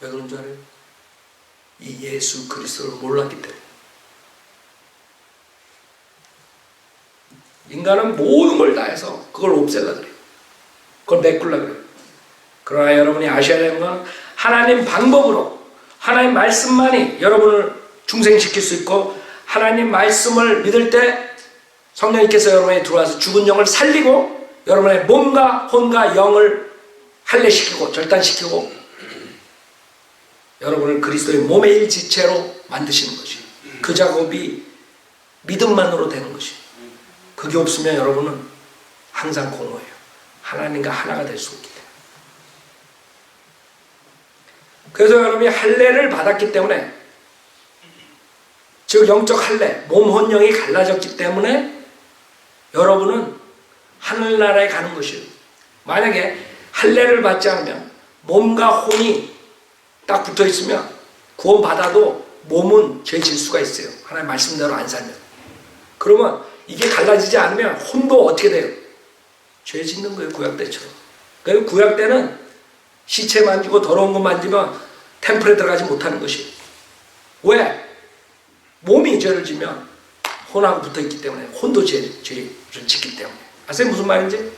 S1: 왜 그런 줄 알아요? 이 예수 그리스도를 몰랐기 때문에. 인간은 모든 걸 다해서 그걸 없애려고 그래요. 그걸 메꾸려고 그래요. 그러나 여러분이 아셔야 되는 건 하나님 방법으로, 하나님 말씀만이 여러분을 중생시킬 수 있고, 하나님 말씀을 믿을 때 성령님께서 여러분에 들어와서 죽은 영을 살리고 여러분의 몸과 혼과 영을 할례시키고 절단시키고 여러분을 그리스도의 몸의 일지체로 만드시는 것이, 그 작업이 믿음만으로 되는 것이. 그게 없으면 여러분은 항상 공허해요. 하나님과 하나가 될 수 없기 때문에. 그래서 여러분이 할례를 받았기 때문에, 즉 영적 할례, 몸, 혼, 영이 갈라졌기 때문에 여러분은 하늘나라에 가는 것이에요. 만약에 할례를 받지 않으면 몸과 혼이 딱 붙어 있으면 구원받아도 몸은 죄 질 수가 있어요. 하나님 말씀대로 안 살면. 그러면 이게 갈라지지 않으면 혼도 어떻게 돼요? 죄 짓는 거예요. 구약 때처럼. 그리고 구약 때는 시체 만지고 더러운 거 만지면 템플에 들어가지 못하는 것이에요. 왜? 몸이 죄를 지면 혼하고 붙어 있기 때문에, 혼도 죄를 짓기 때문에. 아세요? 무슨 말인지?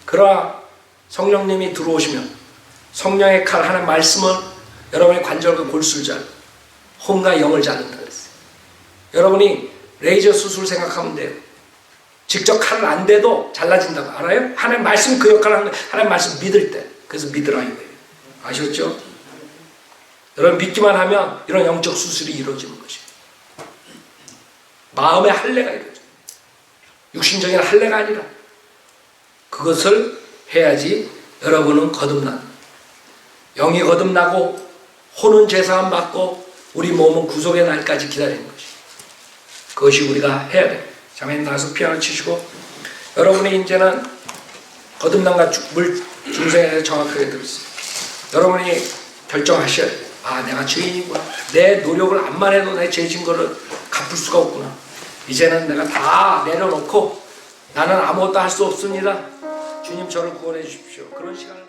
S1: 그러나 성령님이 들어오시면 성령의 칼, 하나님 말씀을 여러분의 관절과 골수를 자르고 혼과 영을 자른다 그랬어요. 여러분이 레이저 수술 생각하면 돼요. 직접 칼을 안 대도 잘라진다고. 알아요? 하나님 말씀 그 역할을 하는 거예요. 하나님 말씀 믿을 때. 그래서 믿으라 이거예요. 아셨죠? 여러분 믿기만 하면 이런 영적 수술이 이루어지는 것이에요. 마음의 할례가 이루어져요. 육신적인 할례가 아니라. 그것을 해야지 여러분은 거듭난, 영이 거듭나고 혼은 죄사함 받고 우리 몸은 구속의 날까지 기다리는 것이. 그것이 우리가 해야 돼요. 자매님 나와서 피아노 치시고, 여러분이 이제는 거듭남과 물 중생에 대해서 정확하게 들었어요. 여러분이 결정하셔야 돼요. 아, 내가 죄인이구나. 내 노력을 암만 해도 내 죄진 거를 갚을 수가 없구나. 이제는 내가 다 내려놓고 나는 아무것도 할 수 없습니다. 주님 저를 구원해 주십시오. 그런 시간을